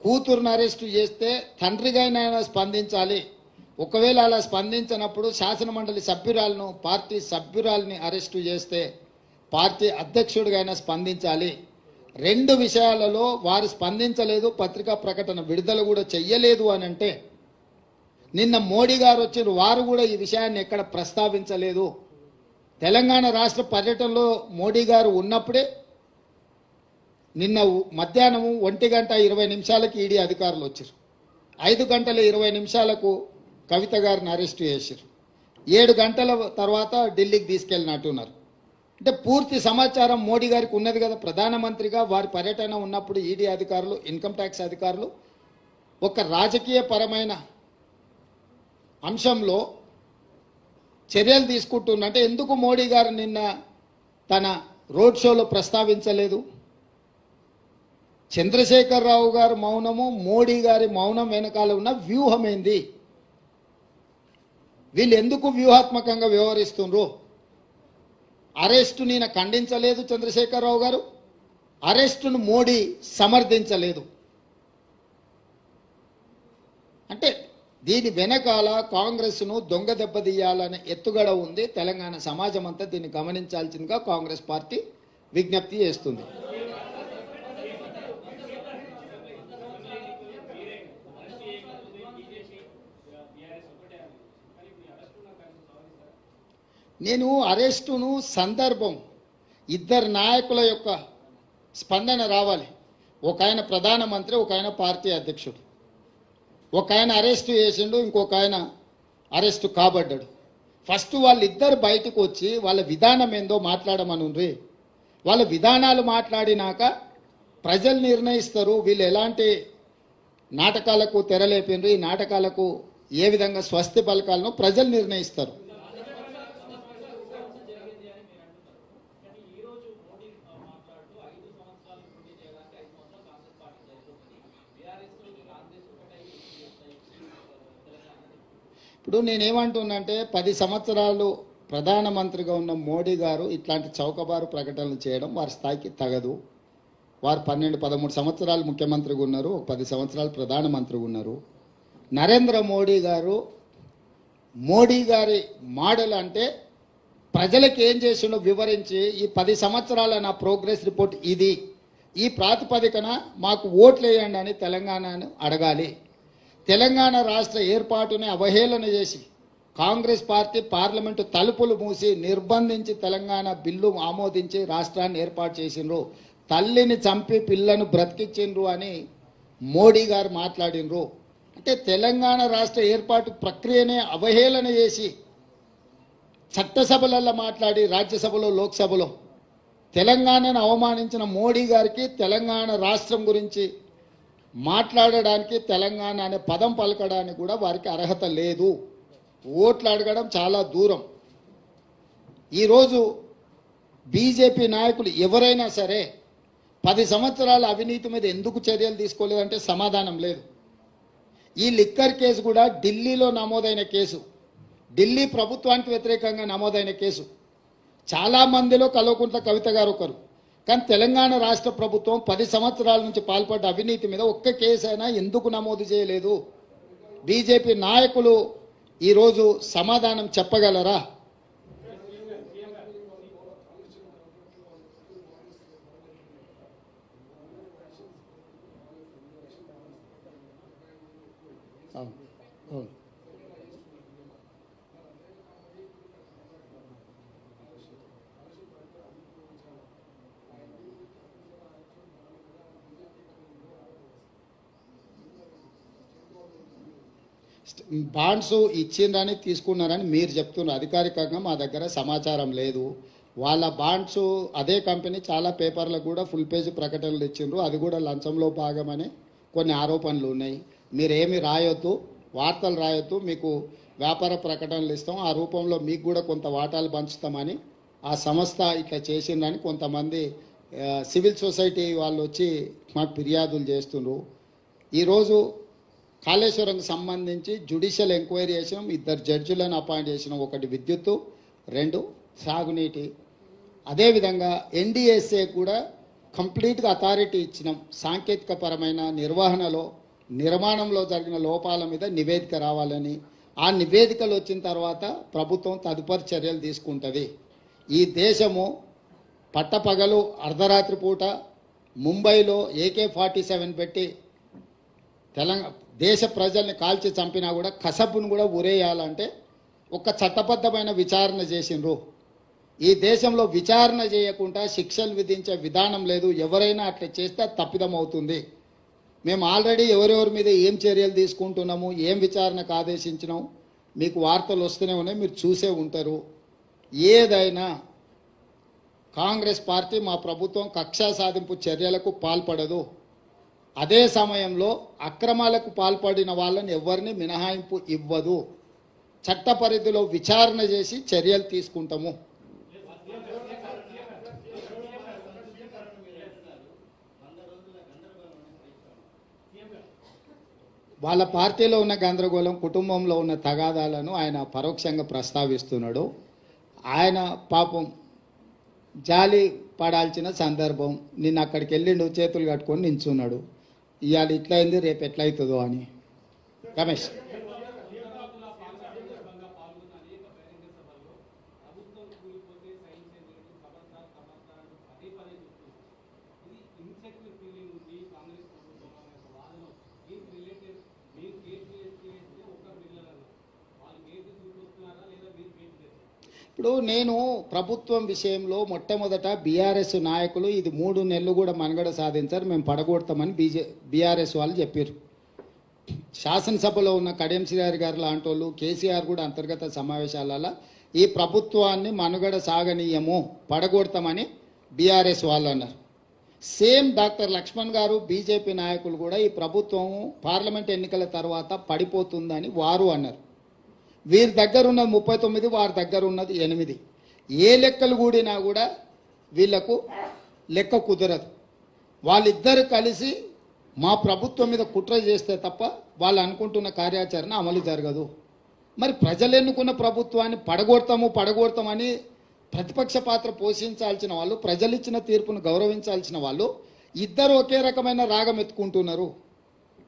కూతురును అరెస్టు చేస్తే తండ్రిగానైనా స్పందించాలి. ఒకవేళ అలా స్పందించినప్పుడు శాసనమండలి సభ్యురాలను, పార్టీ సభ్యురాలని అరెస్టు చేస్తే పార్టీ అధ్యక్షుడిగా స్పందించాలి. 2 విషయాలలో వారు స్పందించలేదు, పత్రికా ప్రకటన విడుదల కూడా చెయ్యలేదు అని అంటే, నిన్న మోడీ గారు వచ్చిన వారు కూడా ఈ విషయాన్ని ఎక్కడ ప్రస్తావించలేదు. తెలంగాణ రాష్ట్ర పర్యటనలో మోడీ గారు ఉన్నప్పుడే నిన్న మధ్యాహ్నం 1:20 ఈడీ అధికారులు వచ్చారు. 5:20 కవిత గారిని అరెస్టు చేశారు. 7 గంటల తర్వాత ఢిల్లీకి తీసుకెళ్ళినట్టున్నారు. అంటే పూర్తి సమాచారం మోడీ గారికి ఉన్నది కదా. ప్రధానమంత్రిగా వారి పర్యటన ఉన్నప్పుడు ఈడీ అధికారులు, ఇన్కమ్ ట్యాక్స్ అధికారులు ఒక రాజకీయ పరమైన అంశంలో చర్యలు తీసుకుంటున్నంటే ఎందుకు మోడీ గారు నిన్న తన రోడ్ షోలో ప్రస్తావించలేదు? చంద్రశేఖరరావు గారు మౌనము, మోడీ గారి మౌనం వెనకాల ఉన్న వ్యూహం ఏంది? వీళ్ళు ఎందుకు వ్యూహాత్మకంగా వ్యవహరిస్తుండ్రు? అరెస్టు నేను ఖండించలేదు చంద్రశేఖరరావు గారు, అరెస్టును మోడీ సమర్థించలేదు. అంటే దీని వెనకాల కాంగ్రెస్ను దొంగ దెబ్బతీయాలనే ఎత్తుగడ ఉంది. తెలంగాణ సమాజం అంతా దీన్ని గమనించాల్సిందిగా కాంగ్రెస్ పార్టీ విజ్ఞప్తి చేస్తుంది. నేను అరెస్టును సందర్భం, ఇద్దరు నాయకుల యొక్క స్పందన రావాలి. ఒక ఆయన ప్రధానమంత్రి, ఒక ఆయన పార్టీ అధ్యక్షుడు. ఒక ఆయన అరెస్టు చేసిండు, ఇంకొక ఆయన అరెస్టు కాబడ్డాడు. ఫస్ట్ వాళ్ళిద్దరు బయటకు వచ్చి వాళ్ళ విధానం ఏందో మాట్లాడమనుండ్రి. వాళ్ళ విధానాలు మాట్లాడినాక ప్రజలు నిర్ణయిస్తారు వీళ్ళు ఎలాంటి నాటకాలకు తెరలేపిండ్రు, ఈ నాటకాలకు ఏ విధంగా స్వస్తి పలకాలను ప్రజలు నిర్ణయిస్తారు. ఇప్పుడు నేనేమంటున్నానంటే 10 సంవత్సరాలు ప్రధానమంత్రిగా ఉన్న మోడీ గారు ఇట్లాంటి చౌకబారు ప్రకటనలు చేయడం వారి స్థాయికి తగదు. వారు 12-13 సంవత్సరాలు ముఖ్యమంత్రిగా ఉన్నారు, ఒక 10 సంవత్సరాలు ప్రధానమంత్రిగా ఉన్నారు. నరేంద్ర మోడీ గారు, మోడీ గారి మోడల్ అంటే ప్రజలకు ఏం చేసిండో వివరించి ఈ 10 సంవత్సరాల నా ప్రోగ్రెస్ రిపోర్ట్ ఇది, ఈ ప్రాతిపదికన మాకు ఓట్లు వేయండి అని తెలంగాణను అడగాలి. తెలంగాణ రాష్ట్ర ఏర్పాటుని అవహేళన చేసి కాంగ్రెస్ పార్టీ పార్లమెంటు తలుపులు మూసి నిర్బంధించి తెలంగాణ బిల్లు ఆమోదించి రాష్ట్రాన్ని ఏర్పాటు చేసిండ్రు. తల్లిని చంపి పిల్లను బ్రతికించిండ్రు అని మోడీ గారు మాట్లాడినరు. అంటే తెలంగాణ రాష్ట్ర ఏర్పాటు ప్రక్రియనే అవహేళన చేసి చట్టసభలలో మాట్లాడి రాజ్యసభలో లోక్సభలో తెలంగాణను అవమానించిన మోడీ గారికి తెలంగాణ రాష్ట్రం గురించి మాట్లాడడానికి, తెలంగాణ అనే పదం పలకడానికి కూడా వారికి అర్హత లేదు. ఓట్లు అడగడం చాలా దూరం. ఈరోజు బీజేపీ నాయకులు ఎవరైనా సరే 10 సంవత్సరాల అవినీతి మీద ఎందుకు చర్యలు తీసుకోలేదంటే సమాధానం లేదు. ఈ లిక్కర్ కేసు కూడా ఢిల్లీలో నమోదైన కేసు, ఢిల్లీ ప్రభుత్వానికి వ్యతిరేకంగా నమోదైన కేసు. చాలామందిలో కల్వకుంట్ల కవిత గారు ఒకరు. కానీ తెలంగాణ రాష్ట్ర ప్రభుత్వం 10 సంవత్సరాల నుంచి పాల్పడ్డ అవినీతి మీద ఒక్క కేసు అయినా ఎందుకు నమోదు చేయలేదు? బీజేపీ నాయకులు ఈరోజు సమాధానం చెప్పగలరా? బాండ్స్ ఇచ్చిండ్రని తీసుకున్నారని మీరు చెప్తున్నారు. అధికారికంగా మా దగ్గర సమాచారం లేదు. వాళ్ళ బాండ్స్ అదే కంపెనీ చాలా పేపర్లకు కూడా ఫుల్ పేజీ ప్రకటనలు ఇచ్చిండ్రు. అది కూడా లంచంలో భాగమని కొన్ని ఆరోపణలు ఉన్నాయి. మీరేమి రాయొద్దు, వార్తలు రాయొద్దు, మీకు వ్యాపార ప్రకటనలు ఇస్తాం, ఆ రూపంలో మీకు కూడా కొంత వాటాలు పంచుతామని ఆ సంస్థ ఇట్లా చేసిందని కొంతమంది సివిల్ సొసైటీ వాళ్ళు వచ్చి మాకు ఫిర్యాదులు చేస్తుండ్రు. ఈరోజు కాళేశ్వరంకి సంబంధించి జ్యుడిషియల్ ఎంక్వైరీ చేసినాం, 2 జడ్జిలను అపాయింట్ చేసినాం. ఒకటి విద్యుత్తు, 2 సాగునీటి. అదేవిధంగా ఎన్డీఎస్ఏ కూడా కంప్లీట్గా అథారిటీ ఇచ్చినాం. సాంకేతికపరమైన నిర్వహణలో, నిర్మాణంలో జరిగిన లోపాల మీద నివేదిక రావాలని. ఆ నివేదికలు వచ్చిన తర్వాత ప్రభుత్వం తదుపరి చర్యలు తీసుకుంటుంది. ఈ దేశము పట్టపగలు అర్ధరాత్రి పూట ముంబైలో AK-47 పెట్టి దేశ ప్రజల్ని కాల్చి చంపినా కూడా కసబును కూడా ఉరేయాలంటే ఒక చట్టబద్ధమైన విచారణ చేసిండ్రు. ఈ దేశంలో విచారణ చేయకుండా శిక్షలు విధించే విధానం లేదు. ఎవరైనా అట్లా చేస్తే తప్పిదం అవుతుంది. మేము ఆల్రెడీ ఎవరెవరి మీద ఏం చర్యలు తీసుకుంటున్నాము, ఏం విచారణకు ఆదేశించినాము మీకు వార్తలు వస్తూనే ఉన్నాయి, మీరు చూసే ఉంటారు. ఏదైనా కాంగ్రెస్ పార్టీ, మా ప్రభుత్వం కక్షా సాధింపు చర్యలకు పాల్పడదు. అదే సమయంలో అక్రమాలకు పాల్పడిన వాళ్ళని ఎవరిని మినహాయింపు ఇవ్వదు. చట్ట పరిధిలో విచారణ చేసి చర్యలు తీసుకుంటాము. వాళ్ళ పార్టీలో ఉన్న గందరగోళం, కుటుంబంలో ఉన్న తగాదాలను ఆయన పరోక్షంగా ప్రస్తావిస్తున్నాడు. ఆయన పాపం జాలి పడాల్సిన సందర్భం. నిన్న అక్కడికి వెళ్ళిండు, చేతులు కట్టుకొని నించున్నాడు. ఇవాళ ఇట్లా అయింది, రేపు ఎట్లా అవుతుందో అని. రమేష్, ఇప్పుడు నేను ప్రభుత్వం విషయంలో మొట్టమొదట బీఆర్ఎస్ నాయకులు ఇది 3 నెలలు కూడా మనుగడ సాధించారు, మేము పడగొడతామని బీఆర్ఎస్ వాళ్ళు చెప్పారు. శాసనసభలో ఉన్న కడియం శ్రీహరి గారు లాంటి వాళ్ళు, కేసీఆర్ కూడా అంతర్గత సమావేశాలలో ఈ ప్రభుత్వాన్ని మనుగడ సాగనీయము, పడగొడతామని బీఆర్ఎస్ వాళ్ళు అన్నారు. సేమ్ డాక్టర్ లక్ష్మణ్ గారు, బీజేపీ నాయకులు కూడా ఈ ప్రభుత్వం పార్లమెంట్ ఎన్నికల తర్వాత పడిపోతుందని వారు అన్నారు. వీరి దగ్గర ఉన్నది 39, వారి దగ్గర ఉన్నది 8. ఏ లెక్కలు కూడినా కూడా వీళ్లకు లెక్క కుదరదు. వాళ్ళిద్దరు కలిసి మా ప్రభుత్వం మీద కుట్ర చేస్తే తప్ప వాళ్ళు అనుకుంటున్న కార్యాచరణ అమలు జరగదు. మరి ప్రజలు ఎన్నుకున్న ప్రభుత్వాన్ని పడగొడతామని ప్రతిపక్ష పాత్ర పోషించాల్సిన వాళ్ళు, ప్రజలు ఇచ్చిన తీర్పును గౌరవించాల్సిన వాళ్ళు ఇద్దరు ఒకే రకమైన రాగం ఎత్తుకుంటున్నారు.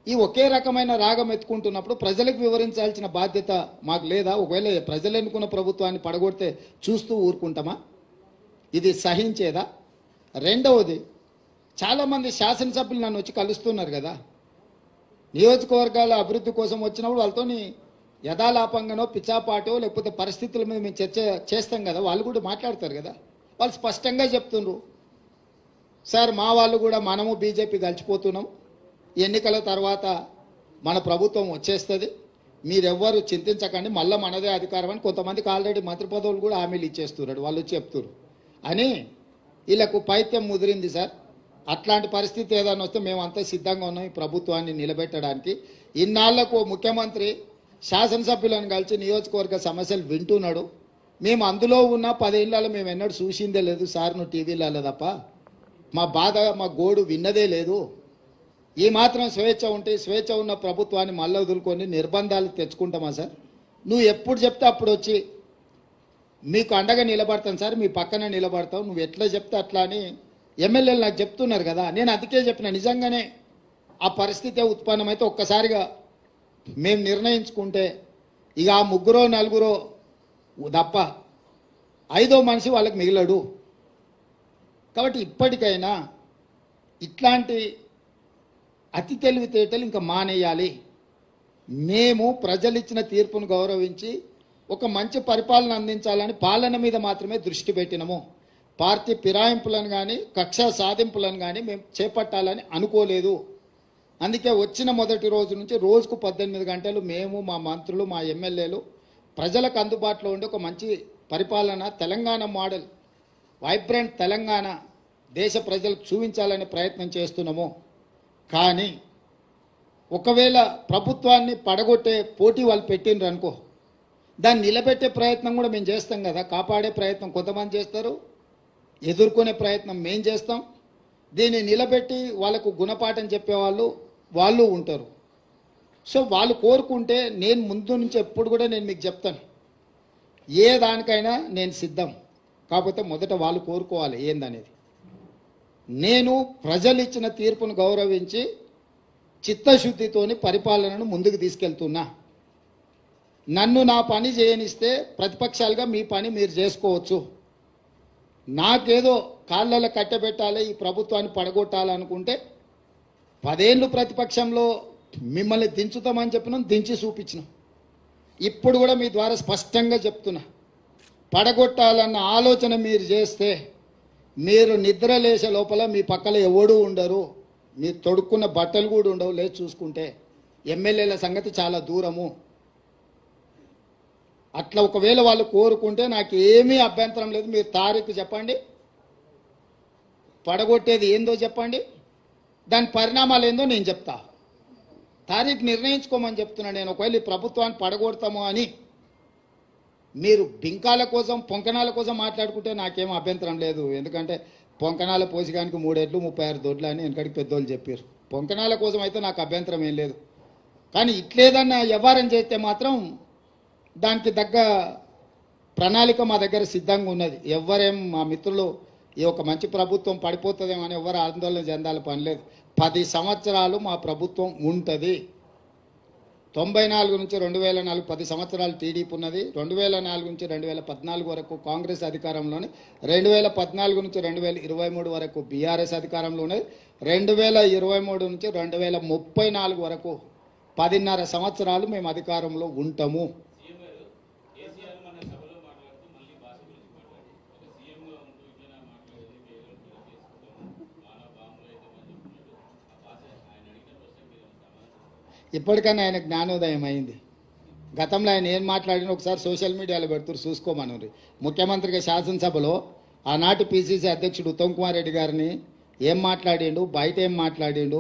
ఈ ఒకే రకమైన రాగం ఎత్తుకుంటున్నప్పుడు ప్రజలకు వివరించాల్సిన బాధ్యత మాకు లేదా? ఒకవేళ ప్రజలు ఎన్నుకున్న ప్రభుత్వాన్ని పడగొడితే చూస్తూ ఊరుకుంటామా? ఇది సహించేదా? రెండవది, చాలామంది శాసనసభ్యులు నన్ను వచ్చి కలుస్తున్నారు కదా, నియోజకవర్గాల అభివృద్ధి కోసం వచ్చినప్పుడు వాళ్ళతో యథాలాపంగానో పిచ్చాపాటో లేకపోతే పరిస్థితుల మీద మేము చర్చ చేస్తాం కదా, వాళ్ళు కూడా మాట్లాడతారు కదా. వాళ్ళు స్పష్టంగా చెప్తున్నారు, సార్ మా వాళ్ళు కూడా మనము బీజేపీ కలిసిపోతున్నాం, ఎన్నికల తర్వాత మన ప్రభుత్వం వచ్చేస్తుంది, మీరెవ్వరు చింతించకండి, మళ్ళీ మనదే అధికారం అని కొంతమందికి ఆల్రెడీ మంత్రి పదవులు కూడా హామీలు ఇచ్చేస్తున్నారు. వాళ్ళు చెప్తున్నారు అని వీళ్ళకు పైత్యం ముదిరింది సార్. అట్లాంటి పరిస్థితి ఏదైనా వస్తే మేమంతా సిద్ధంగా ఉన్నాం ఈ ప్రభుత్వాన్ని నిలబెట్టడానికి. ఇన్నాళ్లకు ముఖ్యమంత్రి శాసనసభ్యులను కలిసి నియోజకవర్గ సమస్యలు వింటున్నాడు. మేము అందులో ఉన్న 10 ఏళ్ళలో మేము ఎన్నడూ చూసిందే లేదు సార్, నువ్వు టీవీలలో తప్ప మా బాధ, మా గోడు విన్నదే లేదు. ఈ మాత్రం స్వేచ్ఛ ఉంటే, స్వేచ్ఛ ఉన్న ప్రభుత్వాన్ని మళ్ళీ వదులుకొని నిర్బంధాలు తెచ్చుకుంటామా సార్? నువ్వు ఎప్పుడు చెప్తే అప్పుడు వచ్చి మీకు అండగా నిలబడతాను సార్, మీ పక్కన నిలబడతావు, నువ్వు ఎట్లా చెప్తే అట్లా అని ఎమ్మెల్యేలు నాకు చెప్తున్నారు కదా. నేను అందుకే చెప్పిన, నిజంగానే ఆ పరిస్థితి ఉత్పన్నమైతే ఒక్కసారిగా మేము నిర్ణయించుకుంటే ఇక ఆ 3 4 తప్ప 5వ మనిషి వాళ్ళకి మిగిలడు. కాబట్టి ఇప్పటికైనా ఇట్లాంటి అతి తెలివితేటలు ఇంకా మానేయాలి. మేము ప్రజలిచ్చిన తీర్పును గౌరవించి ఒక మంచి పరిపాలన అందించాలని పాలన మీద మాత్రమే దృష్టి పెట్టినము. పార్టీ ఫిరాయింపులను కానీ కక్ష సాధింపులను కానీ మేము చేపట్టాలని అనుకోలేదు. అందుకే వచ్చిన మొదటి రోజు నుంచి రోజుకు 18 గంటలు మేము, మా మంత్రులు, మా ఎమ్మెల్యేలు ప్రజలకు అందుబాటులో ఉండి ఒక మంచి పరిపాలన, తెలంగాణ మోడల్, వైబ్రెంట్ తెలంగాణ దేశ ప్రజలకు చూపించాలనే ప్రయత్నం చేస్తున్నాము. కానీ ఒకవేళ ప్రభుత్వాన్ని పడగొట్టే పోటీ వాళ్ళు పెట్టిండ్రు అనుకో, దాన్ని నిలబెట్టే ప్రయత్నం కూడా మేము చేస్తాం కదా. కాపాడే ప్రయత్నం కొంతమంది చేస్తారు, ఎదుర్కొనే ప్రయత్నం మేము చేస్తాం. దీన్ని నిలబెట్టి వాళ్ళకు గుణపాఠం చెప్పేవాళ్ళు వాళ్ళు ఉంటారు. సో వాళ్ళు కోరుకుంటే నేను ముందు నుంచి ఎప్పుడు కూడా నేను మీకు చెప్తాను, ఏ దానికైనా నేను సిద్ధం. కాకపోతే మొదట వాళ్ళు కోరుకోవాలి ఏందనేది. నేను ప్రజలు ఇచ్చిన తీర్పును గౌరవించి చిత్తశుద్ధితోని పరిపాలనను ముందుకు తీసుకెళ్తున్నా. నన్ను నా పని చేయనిస్తే ప్రతిపక్షాలుగా మీ పని మీరు చేసుకోవచ్చు. నాకేదో కాళ్ళలో కట్టబెట్టాలి, ఈ ప్రభుత్వాన్ని పడగొట్టాలనుకుంటే 10 ఏళ్ళు ప్రతిపక్షంలో మిమ్మల్ని దించుతామని చెప్పినాం, దించి చూపించినాం. ఇప్పుడు కూడా మీ ద్వారా స్పష్టంగా చెప్తున్నా, పడగొట్టాలన్న ఆలోచన మీరు చేస్తే మీరు నిద్ర లేచే లోపల మీ పక్కన ఎవడూ ఉండరు, మీరు తొడుక్కున్న బట్టలు కూడా ఉండవు. లేచి చూసుకుంటే ఎమ్మెల్యేల సంగతి చాలా దూరము. అట్లా ఒకవేళ వాళ్ళు కోరుకుంటే నాకు ఏమీ అభ్యంతరం లేదు. మీరు తారీఖు చెప్పండి, పడగొట్టేది ఏందో చెప్పండి, దాని పరిణామాలు ఏందో నేను చెప్తా. తారీఖు నిర్ణయించుకోమని చెప్తున్నా నేను. ఒకవేళ ఈ ప్రభుత్వాన్ని పడగొడతాము అని మీరు బింకాల కోసం పొంకనాల కోసం మాట్లాడుకుంటే నాకేం అభ్యంతరం లేదు. ఎందుకంటే పొంకనాల పోసిగానికి 3 ఎడ్లు 36 దొడ్లు అని వెనకడికి పెద్దోళ్ళు చెప్పారు. పొంకనాల కోసం అయితే నాకు అభ్యంతరం ఏం లేదు. కానీ ఇట్లేదన్నా వ్యవహారం చేస్తే మాత్రం దానికి తగ్గ ప్రణాళిక మా దగ్గర సిద్ధంగా ఉన్నది. ఎవరేం మా మిత్రులు ఈ ఒక మంచి ప్రభుత్వం పడిపోతుందేమో అని ఎవరు ఆందోళన చెందాల పని లేదు. 10 సంవత్సరాలు మా ప్రభుత్వం ఉంటుంది. 94 నుంచి 2004 10 సంవత్సరాలు టీడీపీ ఉన్నది. 2004 నుంచి 2014 వరకు కాంగ్రెస్ అధికారంలోని, 2014 నుంచి 2023 వరకు బీఆర్ఎస్ అధికారంలో ఉన్నది. 2023 నుంచి 2034 వరకు 10.5 సంవత్సరాలు మేము అధికారంలో ఉంటాము. ఇప్పటికైనా ఆయన జ్ఞానోదయం అయింది. గతంలో ఆయన ఏం మాట్లాడినా ఒకసారి సోషల్ మీడియాలో పెడుతున్నారు, చూసుకోమని. ముఖ్యమంత్రిగా శాసనసభలో ఆనాటి పిసిసి అధ్యక్షుడు ఉత్తమ్ కుమార్ రెడ్డి గారిని ఏం మాట్లాడిండు, బయట ఏం మాట్లాడిండు,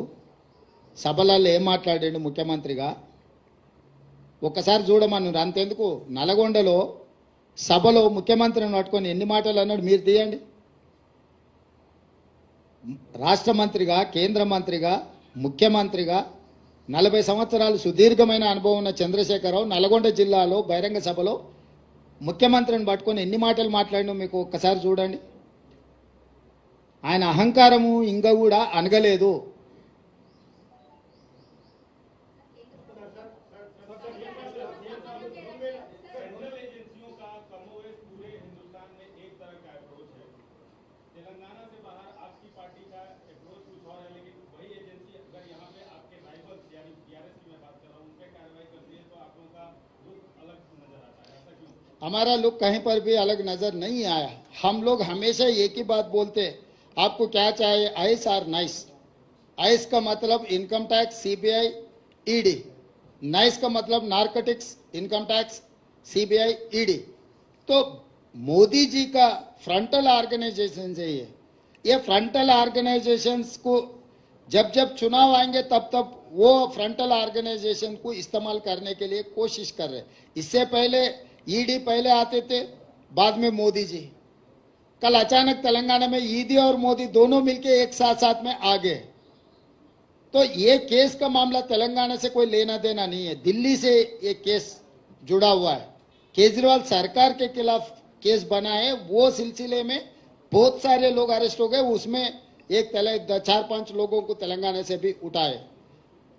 సభలలో ఏం మాట్లాడిండు ముఖ్యమంత్రిగా ఒక్కసారి చూడమన్నారు. అంతెందుకు నల్గొండలో సభలో ముఖ్యమంత్రిని పట్టుకొని ఎన్ని మాటలు అన్నాడు మీరు తీయండి. రాష్ట్ర మంత్రిగా, కేంద్ర మంత్రిగా, ముఖ్యమంత్రిగా 40 సంవత్సరాలు సుదీర్ఘమైన అనుభవం ఉన్న చంద్రశేఖరరావు నల్గొండ జిల్లాలో బహిరంగ సభలో ముఖ్యమంత్రిని పట్టుకొని ఎన్ని మాటలు మాట్లాడినా మీకు ఒక్కసారి చూడండి. ఆయన అహంకారము ఇంకా కూడా అనగలేదు. तेलंगाना से बाहर आपकी पार्टी का अप्रोच कुछ और है, लेकिन वही एजेंसी अगर यहाँ पे आपके राइवल्स यानी बीआरएस की मैं बात कर रहा हूँ, उन पे कार्रवाई करती है तो आप लोगों का लुक अलग नजर आता है, ऐसा क्यों? हमारा लुक कहीं पर भी अलग नजर नहीं आया. हम लोग हमेशा एक ही बात बोलते हैं, आपको क्या चाहिए, आइस और नाइस. आइस का मतलब income tax, CBI, ED. Nice का मतलब narcotics, income tax, CBI, ED. तो मोदी जी का फ्रंटल ऑर्गेनाइजेशन है ये फ्रंटल ऑर्गेनाइजेशंस को जब जब चुनाव आएंगे तब तब वो फ्रंटल ऑर्गेनाइजेशन को इस्तेमाल करने के लिए कोशिश कर रहे. इससे पहले ईडी पहले आते थे, बाद में मोदी जी. कल अचानक तेलंगाना में ईडी और मोदी दोनों मिलके एक साथ साथ में आ गए. तो ये केस का मामला तेलंगाना से कोई लेना देना नहीं है, दिल्ली से ये केस जुड़ा हुआ है. केजरीवाल सरकार के खिलाफ केस बना है, वो सिलसिले में बहुत सारे लोग अरेस्ट हो गए. उसमें एक 4-5 लोगों को तेलंगाना से भी उठाए.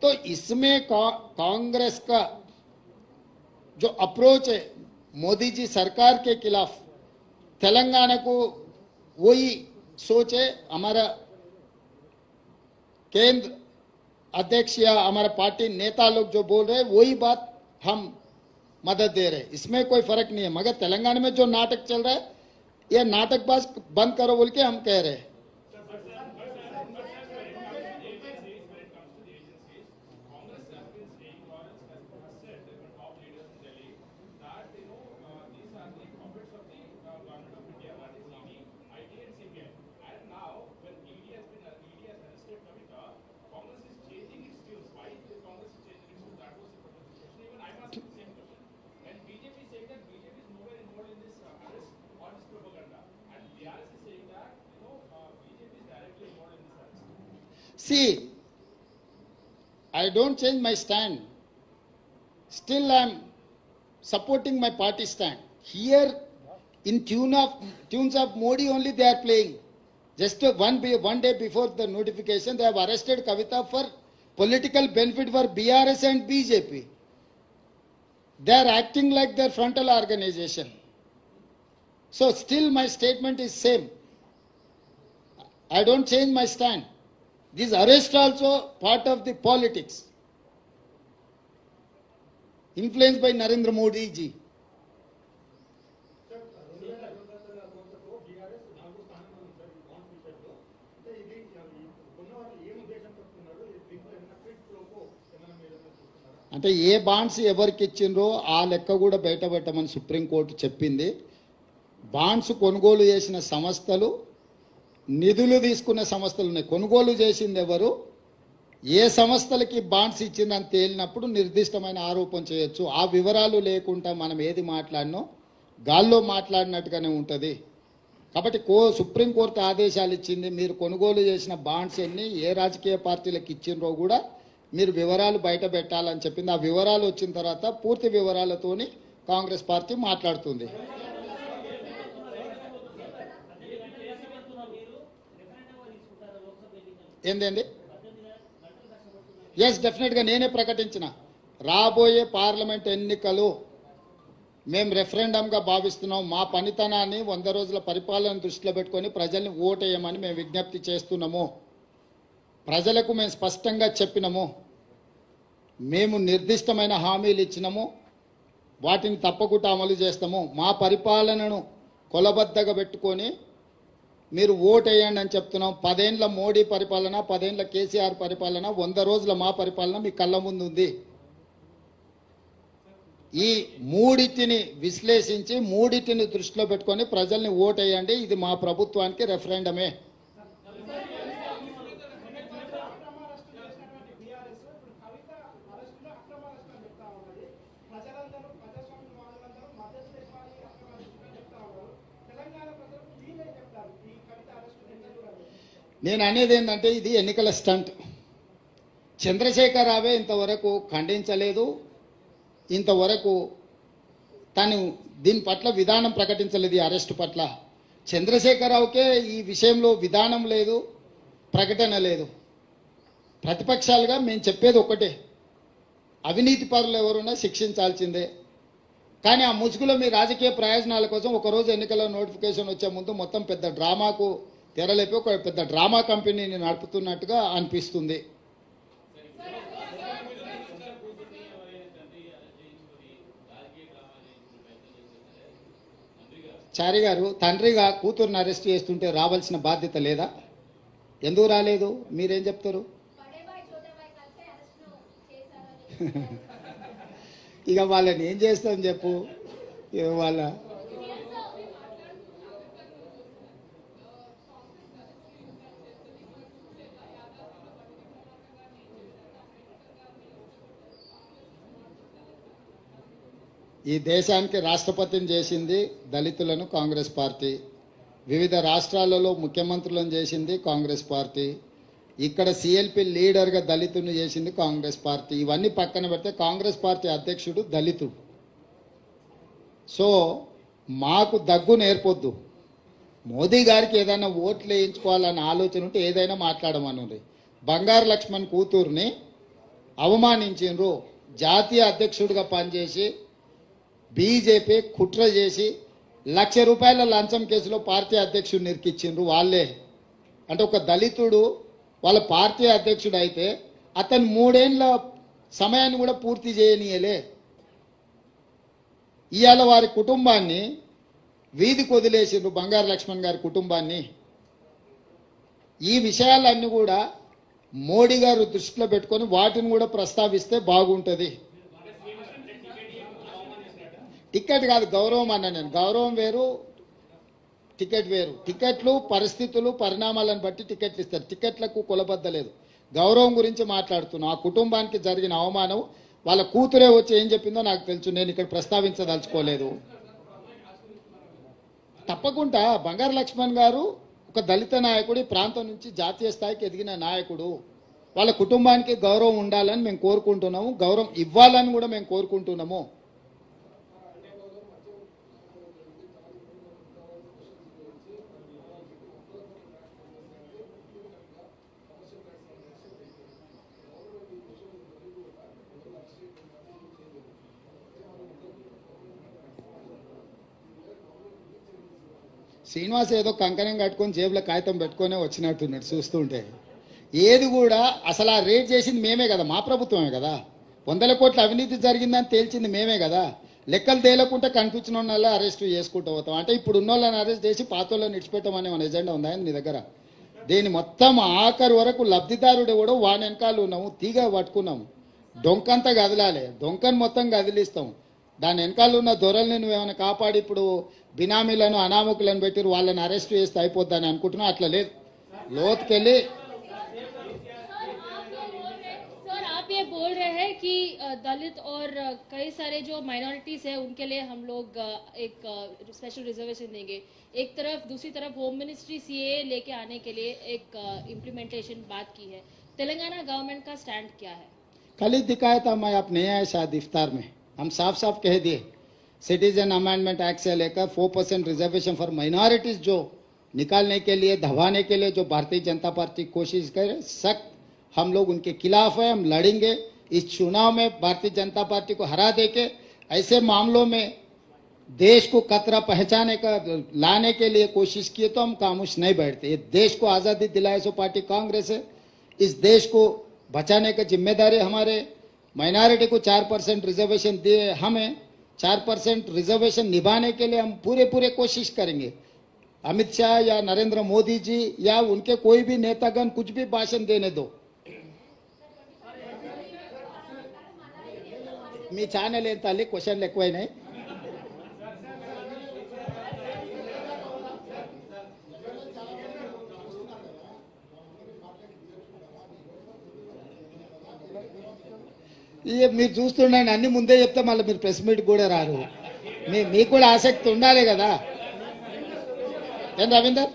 तो इसमें कांग्रेस का जो अप्रोच है मोदी जी सरकार के खिलाफ, तेलंगाना को वही सोच है. हमारा केंद्र अध्यक्ष या हमारा पार्टी नेता लोग जो बोल रहे हैं वही बात हम मदद दे रहे हैं, इसमें कोई फर्क नहीं है. मगर तेलंगाना में जो नाटक चल रहा है ये नाटकबाज बंद करो बोल के हम कह रहे हैं. See, I don't change my stand. Still I am supporting my party stand. Here in tunes of Modi only they are playing. Just one day before the notification they have arrested Kavita for political benefit for BRS and BJP. They are acting like their frontal organization. So still my statement is same. I don't change my stand. This arrest also part of the politics influenced by Narendra Modi ji. అంటే ఏ bonds ఎవరికి ఇచ్చిండ్రో ఆ లెక్క కూడా బయట పెట్టమని supreme court చెప్పింది. Bonds కొనుగోలు చేసిన సంస్థలు, నిధులు తీసుకున్న సంస్థలు ఉన్నాయి. కొనుగోలు చేసింది ఎవరు, ఏ సంస్థలకి బాండ్స్ ఇచ్చిందని తేలినప్పుడు నిర్దిష్టమైన ఆరోపణ చేయొచ్చు. ఆ వివరాలు లేకుండా మనం ఏది మాట్లాడినో గాల్లో మాట్లాడినట్టుగానే ఉంటుంది. కాబట్టి సుప్రీంకోర్టు ఆదేశాలు ఇచ్చింది, మీరు కొనుగోలు చేసిన బాండ్స్ ఎన్ని ఏ రాజకీయ పార్టీలకు ఇచ్చిండ్రో కూడా మీరు వివరాలు బయట పెట్టాలని చెప్పింది. ఆ వివరాలు వచ్చిన తర్వాత పూర్తి వివరాలతోని కాంగ్రెస్ పార్టీ మాట్లాడుతుంది. ఏందేంది? ఎస్, డెఫినెట్గా నేనే ప్రకటించిన రాబోయే పార్లమెంట్ ఎన్నికలు మేము రెఫరెండంగా భావిస్తున్నాం. మా పనితనాన్ని 100 రోజుల పరిపాలన దృష్టిలో పెట్టుకొని ప్రజల్ని ఓటేయమని మేము విజ్ఞప్తి చేస్తున్నాము. ప్రజలకు మేము స్పష్టంగా చెప్పినాము, మేము నిర్దిష్టమైన హామీలు ఇచ్చినాము, వాటిని తప్పకుండా అమలు చేస్తాము. మా పరిపాలనను కొలబద్దగా పెట్టుకొని మీరు ఓటేయండి అని చెప్తున్నాం. 10 ఏళ్ల మోడీ పరిపాలన, 10 ఏళ్ల కేసీఆర్ పరిపాలన, 100 రోజుల మా పరిపాలన మీ కళ్ళ ముందు ఉంది. ఈ మూడిటిని విశ్లేషించి మూడిటిని దృష్టిలో పెట్టుకొని ప్రజల్ని ఓటేయండి, ఇది మా ప్రభుత్వానికి రెఫరెండమే. నేను అనేది ఏంటంటే ఇది ఎన్నికల స్టంట్. చంద్రశేఖర్ రావే ఇంతవరకు ఖండించలేదు, ఇంతవరకు తను దీని పట్ల విధానం ప్రకటించలేదు. ఈ అరెస్టు పట్ల చంద్రశేఖరరావుకే ఈ విషయంలో విధానం లేదు, ప్రకటన లేదు. ప్రతిపక్షాలుగా మేము చెప్పేది ఒకటే, అవినీతి పరులు ఎవరున్నా శిక్షించాల్సిందే. కానీ ఆ ముసుగులో మీ రాజకీయ ప్రయోజనాల కోసం ఒకరోజు ఎన్నికల నోటిఫికేషన్ వచ్చే ముందు మొత్తం పెద్ద డ్రామాకు తెరలేపి ఒక పెద్ద డ్రామా కంపెనీని నడుపుతున్నట్టుగా అనిపిస్తుంది. చారి గారు తండ్రిగా కూతురుని అరెస్ట్ చేస్తుంటే రావాల్సిన బాధ్యత లేదా? ఎందుకు రాలేదు? మీరేం చెప్తారు? ఇక వాళ్ళని ఏం చేస్తాం చెప్పు. వాళ్ళ ఈ దేశానికి రాష్ట్రపతిని చేసింది దళితులను కాంగ్రెస్ పార్టీ, వివిధ రాష్ట్రాలలో ముఖ్యమంత్రులను చేసింది కాంగ్రెస్ పార్టీ, ఇక్కడ సిఎల్పి లీడర్గా దళితుని చేసింది కాంగ్రెస్ పార్టీ. ఇవన్నీ పక్కన పెడితే కాంగ్రెస్ పార్టీ అధ్యక్షుడు దళితుడు. సో మాకు దగ్గు నేర్పొద్దు. మోదీ గారికి ఏదైనా ఓట్లు వేయించుకోవాలన్న ఆలోచన ఉంటే ఏదైనా మాట్లాడమనుంది. బంగారు లక్ష్మణ్ కూతుర్ని అవమానించిండ్రు. జాతీయ అధ్యక్షుడిగా పనిచేసి బీజేపీ కుట్ర చేసి ₹1,00,000 లంచం కేసులో పార్టీ అధ్యక్షుడిని ఇరికిచ్చిండ్రు వాళ్ళే. అంటే ఒక దళితుడు వాళ్ళ పార్టీ అధ్యక్షుడు అయితే అతను 3 ఏళ్ల సమయాన్ని కూడా పూర్తి చేయనీయలే. ఇవాళ వారి కుటుంబాన్ని వీధికి వదిలేసిండ్రు, బంగారు లక్ష్మణ్ గారి కుటుంబాన్ని. ఈ విషయాలన్నీ కూడా మోడీ గారు దృష్టిలో పెట్టుకొని వాటిని కూడా ప్రస్తావిస్తే బాగుంటుంది. టికెట్ కాదు, గౌరవం అన్న నేను. గౌరవం వేరు, టికెట్ వేరు. టికెట్లు పరిస్థితులు పరిణామాలను బట్టి టికెట్లు ఇస్తారు. టికెట్లకు కొలబద్దలేదు. గౌరవం గురించి మాట్లాడుతున్నాం. ఆ కుటుంబానికి జరిగిన అవమానం వాళ్ళ కూతురే వచ్చి ఏం చెప్పిందో నాకు తెలుసు, నేను ఇక్కడ ప్రస్తావించదలుచుకోలేదు. తప్పకుండా బంగారు లక్ష్మణ్ గారు ఒక దళిత నాయకుడు, ఈ ప్రాంతం నుంచి జాతీయ స్థాయికి ఎదిగిన నాయకుడు. వాళ్ళ కుటుంబానికి గౌరవం ఉండాలని మేము కోరుకుంటున్నాము, గౌరవం ఇవ్వాలని కూడా మేము కోరుకుంటున్నాము. శ్రీనివాస్ ఏదో కంకణం కట్టుకొని జేబులో కాగితం పెట్టుకొని వచ్చినట్టున్నాడు చూస్తుంటే. ఏది కూడా అసలు ఆ రేట్ చేసింది మేమే కదా, మా ప్రభుత్వమే కదా. 100 కోట్ల అవినీతి జరిగిందని తేల్చింది మేమే కదా. లెక్కలు తేలకుంటే కనిపించిన వాళ్ళ అరెస్ట్ చేసుకుంటూ పోతాం. అంటే ఇప్పుడు ఉన్న వాళ్ళని అరెస్ట్ చేసి పాత వాళ్ళని ఇడిచిపెట్టమనే మన ఎజెండా ఉందా నీ దగ్గర? దీని మొత్తం ఆఖరి వరకు లబ్ధిదారుడు కూడా వాని వెనకాల ఉన్నాము, తీగ పట్టుకున్నాము. డొంకంతా కదలాలి, డొంకను మొత్తం కదిలిస్తాం. దాని వెనకాల ఉన్న దొరల్ని నువ్వేమైనా కాపాడి ఇప్పుడు బినామీలను అనామకులను పెట్టి వాళ్ళని అరెస్ట్ చేస్తే అయిపోద్దని అనుకుంటున్నా. అట్లా లేదు, లోతుకెళ్ళి बोल रहे हैं कि दलित और कई सारे जो माइनॉरिटीज है उनके लिए हम लोग एक स्पेशल रिजर्वेशन देंगे एक तरफ, दूसरी तरफ होम मिनिस्ट्री सीए लेके आने के लिए एक इम्प्लीमेंटेशन बात की है। तेलंगाना गवर्नमेंट का स्टैंड क्या है? कल ही दिखाया था मैं, आप नहीं आए शायद इफ्तार में। हम साफ साफ कह दिए सिटीजन अमेंडमेंट एक्ट से लेकर 4% रिजर्वेशन फॉर माइनॉरिटीज जो निकालने के लिए, दबाने के लिए जो भारतीय जनता पार्टी कोशिश करे, सख्त हम लोग उनके खिलाफ है। हम लड़ेंगे इस चुनाव में, भारतीय जनता पार्टी को हरा देके ऐसे मामलों में देश को कतरा पहचाने का लाने के लिए कोशिश किए तो हम खामोश नहीं बैठते। ये देश को आज़ादी दिलाए सो पार्टी कांग्रेस है। इस देश को बचाने का जिम्मेदारी हमारे। माइनॉरिटी को 4% रिजर्वेशन दिए, हमें 4% रिजर्वेशन निभाने के लिए हम पूरे कोशिश करेंगे। अमित शाह या नरेंद्र मोदी जी या उनके कोई भी नेतागण कुछ भी भाषण देने दो, మీ ఛానల్ ఏం తల్లి క్వశ్చన్లు ఎక్కువైనాయి. ఇక మీరు చూస్తుండండి, అన్ని ముందే చెప్తే మళ్ళీ మీరు ప్రెస్ మీట్ కూడా రారు. మీకు కూడా ఆసక్తి ఉండాలి కదా. ఏం రవీందర్,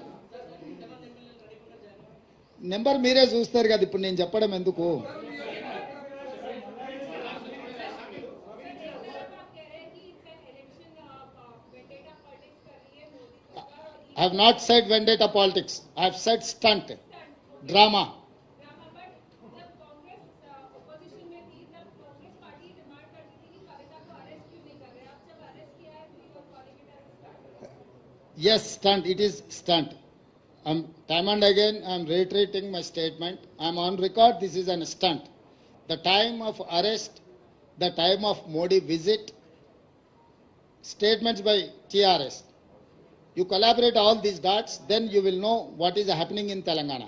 నెంబర్ మీరే చూస్తారు కదా, ఇప్పుడు నేను చెప్పడం ఎందుకు. I have not said vendetta politics. I have said stunt, drama. Yes, stunt. It is stunt. Time and again, I am reiterating my statement. I am on record. This is an stunt. The time of arrest, the time of Modi visit, statements by TRS. You collaborate all these dots, then you will know what is happening in Telangana.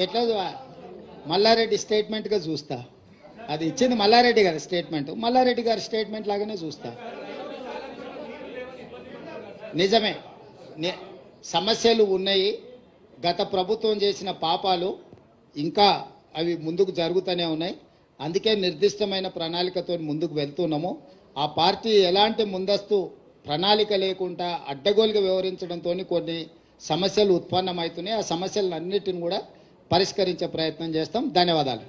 ఎట్లా మల్లారెడ్డి స్టేట్మెంట్గా చూస్తా. అది ఇచ్చింది మల్లారెడ్డి గారి statement, Mallareddy గారి statement లాగానే చూస్తా. నిజమే, సమస్యలు ఉన్నాయి. గత ప్రభుత్వం చేసిన పాపాలు ఇంకా అవి ముందుకు జరుగుతూనే ఉన్నాయి. అందుకే నిర్దిష్టమైన ప్రణాళికతో ముందుకు వెళ్తున్నాము. ఆ పార్టీ ఎలాంటి ముందస్తు ప్రణాళిక లేకుండా అడ్డగోలుగా వ్యవహరించడంతో కొన్ని సమస్యలు ఉత్పన్నమవుతున్నాయి. ఆ సమస్యలన్నిటిని కూడా పరిష్కరించే ప్రయత్నం చేస్తాం. ధన్యవాదాలు.